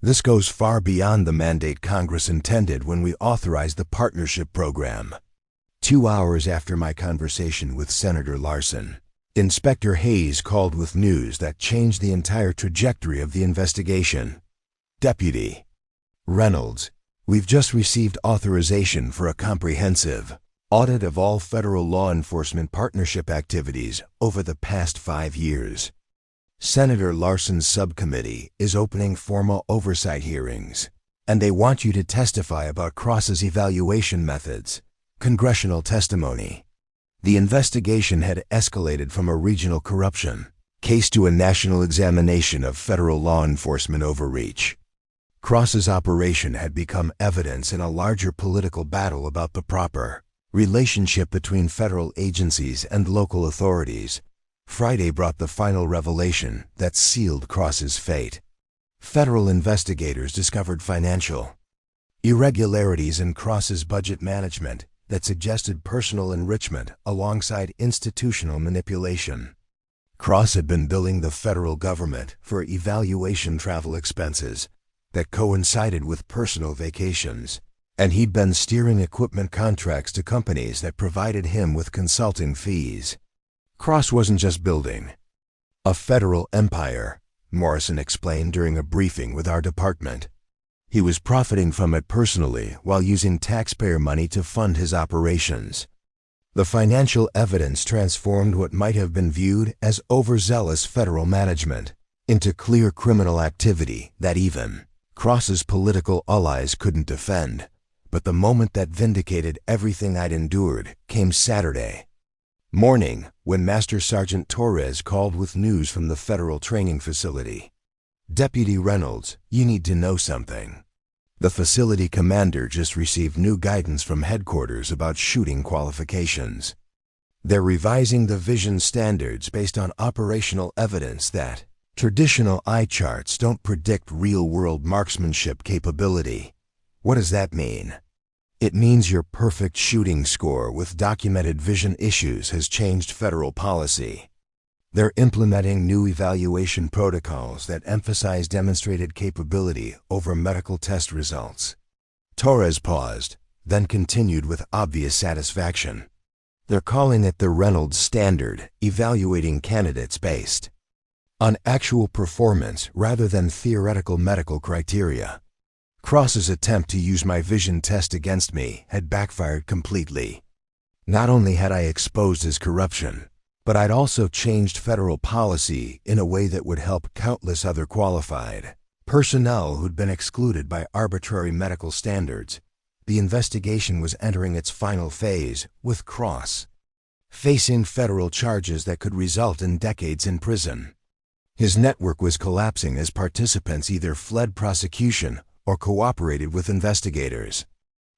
This goes far beyond the mandate Congress intended when we authorized the partnership program." 2 hours after my conversation with Senator Larson, Inspector Hayes called with news that changed the entire trajectory of the investigation. "Deputy Reynolds, we've just received authorization for a comprehensive Audit of all federal law enforcement partnership activities over the past 5 years. Senator Larson's subcommittee is opening formal oversight hearings, and they want you to testify about Cross's evaluation methods, congressional testimony. The investigation had escalated from a regional corruption case to a national examination of federal law enforcement overreach. Cross's operation had become evidence in a larger political battle about the proper relationship between federal agencies and local authorities. Friday brought the final revelation that sealed Cross's fate. Federal investigators discovered financial irregularities in Cross's budget management that suggested personal enrichment alongside institutional manipulation. Cross had been billing the federal government for evaluation travel expenses that coincided with personal vacations, and he'd been steering equipment contracts to companies that provided him with consulting fees. Cross wasn't just building a federal empire, Morrison explained during a briefing with our department. He was profiting from it personally while using taxpayer money to fund his operations. The financial evidence transformed what might have been viewed as overzealous federal management into clear criminal activity that even Cross's political allies couldn't defend. But the moment that vindicated everything I'd endured came Saturday morning when Master Sergeant Torres called with news from the federal training facility. "Deputy Reynolds, you need to know something. The facility commander just received new guidance from headquarters about shooting qualifications. They're revising the vision standards based on operational evidence that traditional eye charts don't predict real-world marksmanship capability." What does that mean? It means your perfect shooting score with documented vision issues has changed federal policy. They're implementing new evaluation protocols that emphasize demonstrated capability over medical test results. Torres paused, then continued with obvious satisfaction. They're calling it the Reynolds standard, evaluating candidates based on actual performance rather than theoretical medical criteria. Cross's attempt to use my vision test against me had backfired completely. Not only had I exposed his corruption, but I'd also changed federal policy in a way that would help countless other qualified personnel who'd been excluded by arbitrary medical standards. The investigation was entering its final phase, with Cross facing federal charges that could result in decades in prison. His network was collapsing as participants either fled prosecution or cooperated with investigators.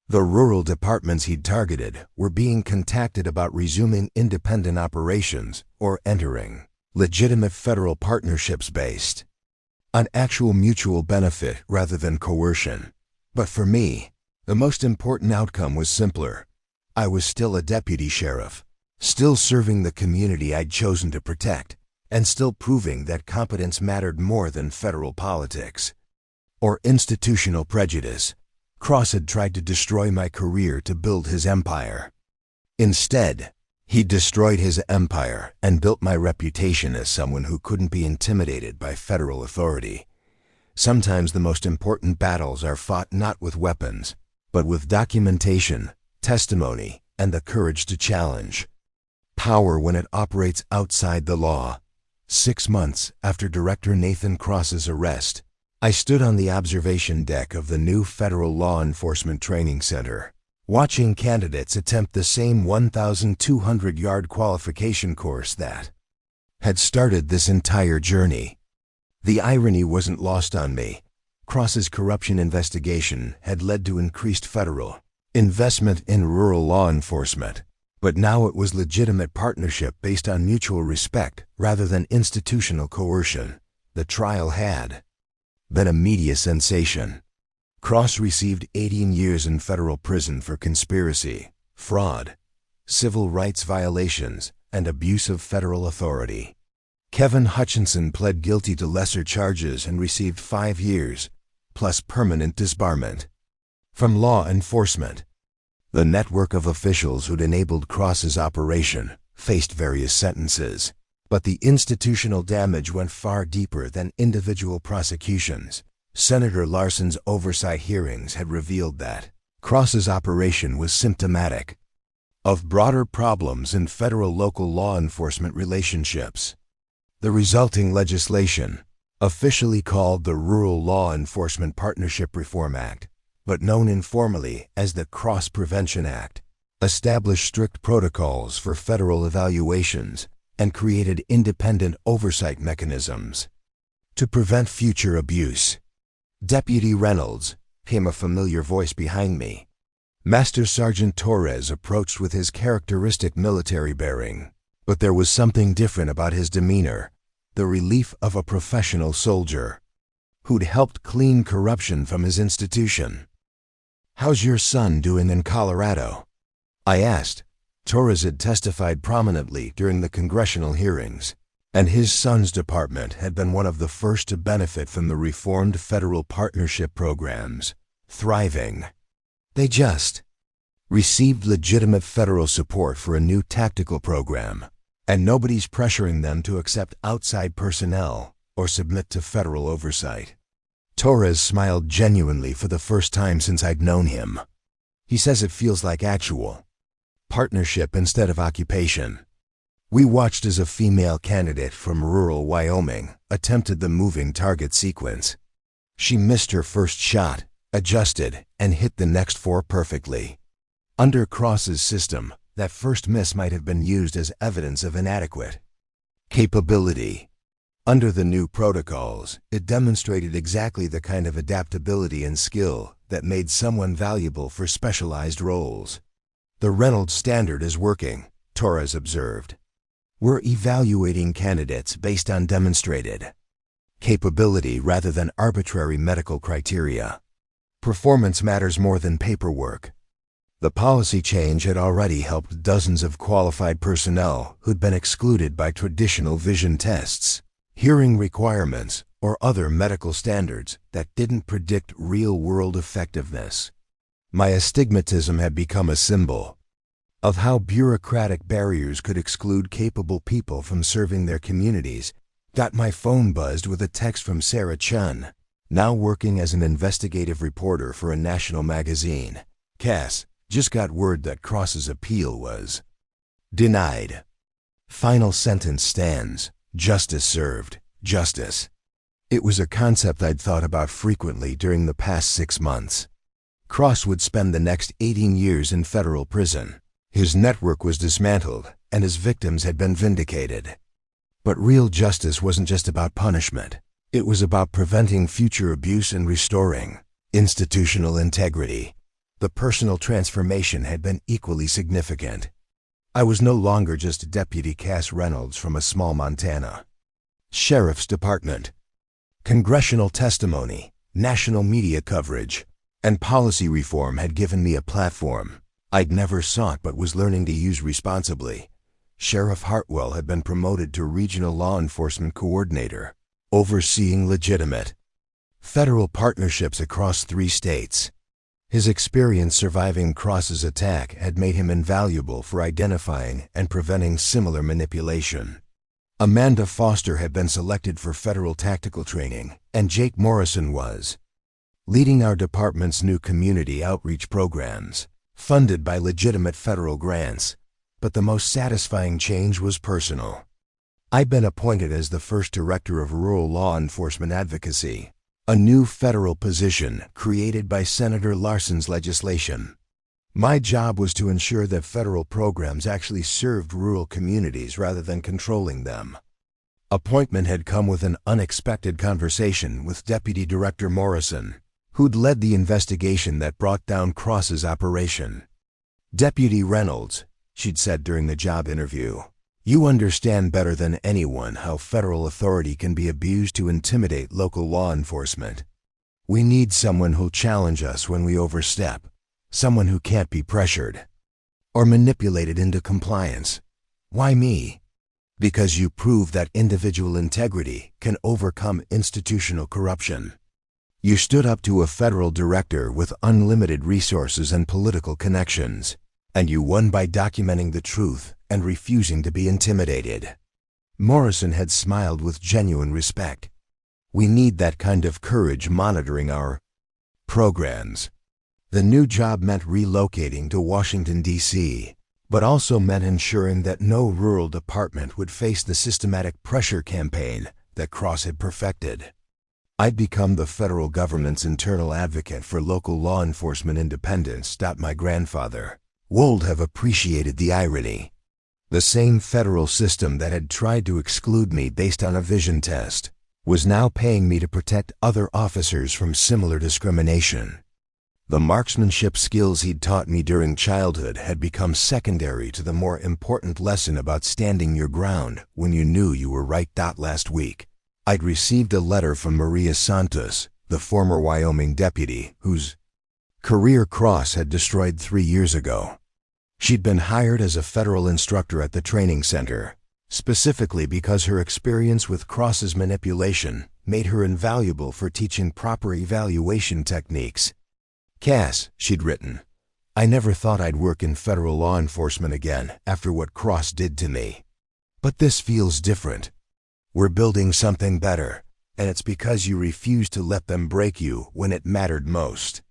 The rural departments he'd targeted were being contacted about resuming independent operations or entering legitimate federal partnerships based on actual mutual benefit rather than coercion. But for me, the most important outcome was simpler. I was still a deputy sheriff, still serving the community I'd chosen to protect, and still proving that competence mattered more than federal politics or institutional prejudice. Cross had tried to destroy my career to build his empire. Instead, he destroyed his empire and built my reputation as someone who couldn't be intimidated by federal authority. Sometimes the most important battles are fought not with weapons, but with documentation, testimony, and the courage to challenge power when it operates outside the law. 6 months after Director Nathan Cross's arrest, I stood on the observation deck of the new Federal Law Enforcement Training Center, watching candidates attempt the same 1,200-yard qualification course that had started this entire journey. The irony wasn't lost on me. Cross's corruption investigation had led to increased federal investment in rural law enforcement, but now it was legitimate partnership based on mutual respect rather than institutional coercion. The trial had been a media sensation. Cross received 18 years in federal prison for conspiracy, fraud, civil rights violations, and abuse of federal authority. Kevin Hutchinson pled guilty to lesser charges and received 5 years, plus permanent disbarment. From law enforcement, the network of officials who'd enabled Cross's operation faced various sentences. But the institutional damage went far deeper than individual prosecutions. Senator Larson's oversight hearings had revealed that Cross's operation was symptomatic of broader problems in federal-local law enforcement relationships. The resulting legislation, officially called the Rural Law Enforcement Partnership Reform Act, but known informally as the Cross Prevention Act, established strict protocols for federal evaluations and created independent oversight mechanisms to prevent future abuse. Deputy Reynolds, came a familiar voice behind me. Master Sergeant Torres approached with his characteristic military bearing, but there was something different about his demeanor, the relief of a professional soldier who'd helped clean corruption from his institution. "How's your son doing in Colorado?" I asked. Torres had testified prominently during the congressional hearings, and his son's department had been one of the first to benefit from the reformed federal partnership programs. Thriving. They just received legitimate federal support for a new tactical program, and nobody's pressuring them to accept outside personnel or submit to federal oversight. Torres smiled genuinely for the first time since I'd known him. He says it feels like actual partnership instead of occupation. We watched as a female candidate from rural Wyoming attempted the moving target sequence. She missed her first shot, adjusted, and hit the next 4 perfectly. Under Cross's system, that first miss might have been used as evidence of inadequate capability. Under the new protocols, it demonstrated exactly the kind of adaptability and skill that made someone valuable for specialized roles. "The Reynolds standard is working," Torres observed. "We're evaluating candidates based on demonstrated capability rather than arbitrary medical criteria. Performance matters more than paperwork." The policy change had already helped dozens of qualified personnel who'd been excluded by traditional vision tests, hearing requirements, or other medical standards that didn't predict real-world effectiveness. My astigmatism had become a symbol of how bureaucratic barriers could exclude capable people from serving their communities. Got my phone buzzed with a text from Sarah Chun, now working as an investigative reporter for a national magazine. "Cass, just got word that Cross's appeal was denied. Final sentence stands. Justice served. Justice." It was a concept I'd thought about frequently during the past 6 months. Cross would spend the next 18 years in federal prison. His network was dismantled, and his victims had been vindicated. But real justice wasn't just about punishment. It was about preventing future abuse and restoring institutional integrity. The personal transformation had been equally significant. I was no longer just Deputy Cass Reynolds from a small Montana Sheriff's Department. Congressional testimony, national media coverage, and policy reform had given me a platform I'd never sought but was learning to use responsibly. Sheriff Hartwell had been promoted to Regional Law Enforcement Coordinator, overseeing legitimate federal partnerships across 3 states. His experience surviving Cross's attack had made him invaluable for identifying and preventing similar manipulation. Amanda Foster had been selected for federal tactical training, and Jake Morrison was leading our department's new community outreach programs, funded by legitimate federal grants. But the most satisfying change was personal. I'd been appointed as the first Director of Rural Law Enforcement Advocacy, a new federal position created by Senator Larson's legislation. My job was to ensure that federal programs actually served rural communities rather than controlling them. Appointment had come with an unexpected conversation with Deputy Director Morrison, who'd led the investigation that brought down Cross's operation. "Deputy Reynolds," she'd said during the job interview, "you understand better than anyone how federal authority can be abused to intimidate local law enforcement. We need someone who'll challenge us when we overstep, someone who can't be pressured or manipulated into compliance. Why me? Because you prove that individual integrity can overcome institutional corruption. You stood up to a federal director with unlimited resources and political connections, and you won by documenting the truth and refusing to be intimidated." Morrison had smiled with genuine respect. "We need that kind of courage monitoring our programs." The new job meant relocating to Washington, D.C., but also meant ensuring that no rural department would face the systematic pressure campaign that Cross had perfected. I'd become the federal government's internal advocate for local law enforcement independence. My grandfather would have appreciated the irony. The same federal system that had tried to exclude me based on a vision test was now paying me to protect other officers from similar discrimination. The marksmanship skills he'd taught me during childhood had become secondary to the more important lesson about standing your ground when you knew you were right. Last week, I'd received a letter from Maria Santos, the former Wyoming deputy whose career Cross had destroyed 3 years ago. She'd been hired as a federal instructor at the training center, specifically because her experience with Cross's manipulation made her invaluable for teaching proper evaluation techniques. Cass, she'd written, I never thought I'd work in federal law enforcement again after what Cross did to me. But this feels different. We're building something better, and it's because you refused to let them break you when it mattered most.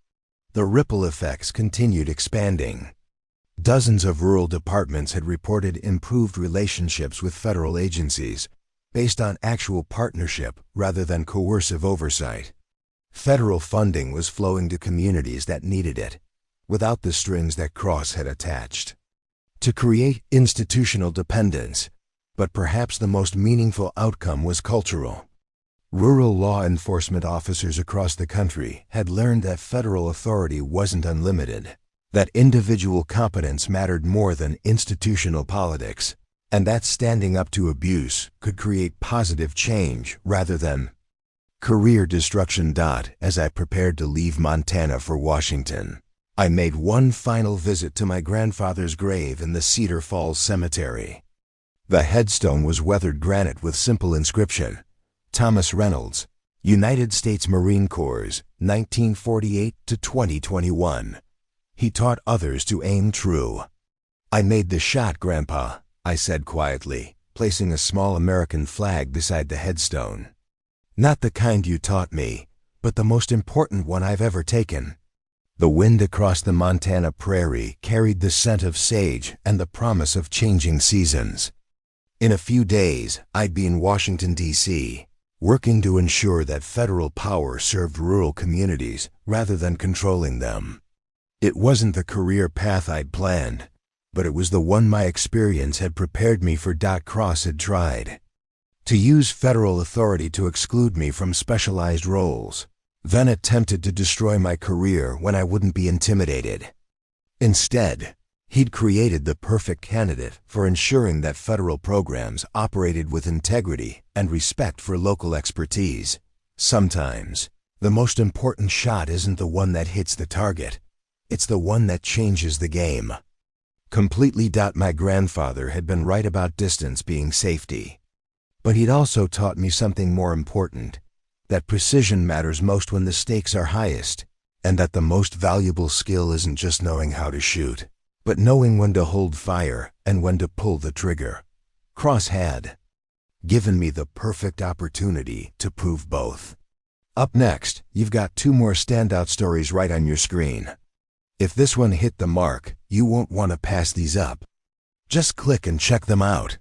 The ripple effects continued expanding. Dozens of rural departments had reported improved relationships with federal agencies based on actual partnership rather than coercive oversight. Federal funding was flowing to communities that needed it, without the strings that Cross had attached. To create institutional dependence, but perhaps the most meaningful outcome was cultural. Rural law enforcement officers across the country had learned that federal authority wasn't unlimited, that individual competence mattered more than institutional politics, and that standing up to abuse could create positive change rather than career destruction. As I prepared to leave Montana for Washington, I made one final visit to my grandfather's grave in the Cedar Falls Cemetery. The headstone was weathered granite with simple inscription, Thomas Reynolds, United States Marine Corps, 1948 to 2021. He taught others to aim true. I made the shot, Grandpa, I said quietly, placing a small American flag beside the headstone. Not the kind you taught me, but the most important one I've ever taken. The wind across the Montana prairie carried the scent of sage and the promise of changing seasons. In a few days, I'd be in Washington, D.C., working to ensure that federal power served rural communities rather than controlling them. It wasn't the career path I'd planned, but it was the one my experience had prepared me for. Cross had tried to use federal authority to exclude me from specialized roles, then attempted to destroy my career when I wouldn't be intimidated. Instead, he'd created the perfect candidate for ensuring that federal programs operated with integrity and respect for local expertise. Sometimes, the most important shot isn't the one that hits the target, it's the one that changes the game. Completely. My grandfather had been right about distance being safety. But he'd also taught me something more important, that precision matters most when the stakes are highest, and that the most valuable skill isn't just knowing how to shoot, but knowing when to hold fire and when to pull the trigger. Cross had given me the perfect opportunity to prove both. Up next, you've got 2 more standout stories right on your screen. If this one hit the mark, you won't want to pass these up. Just click and check them out.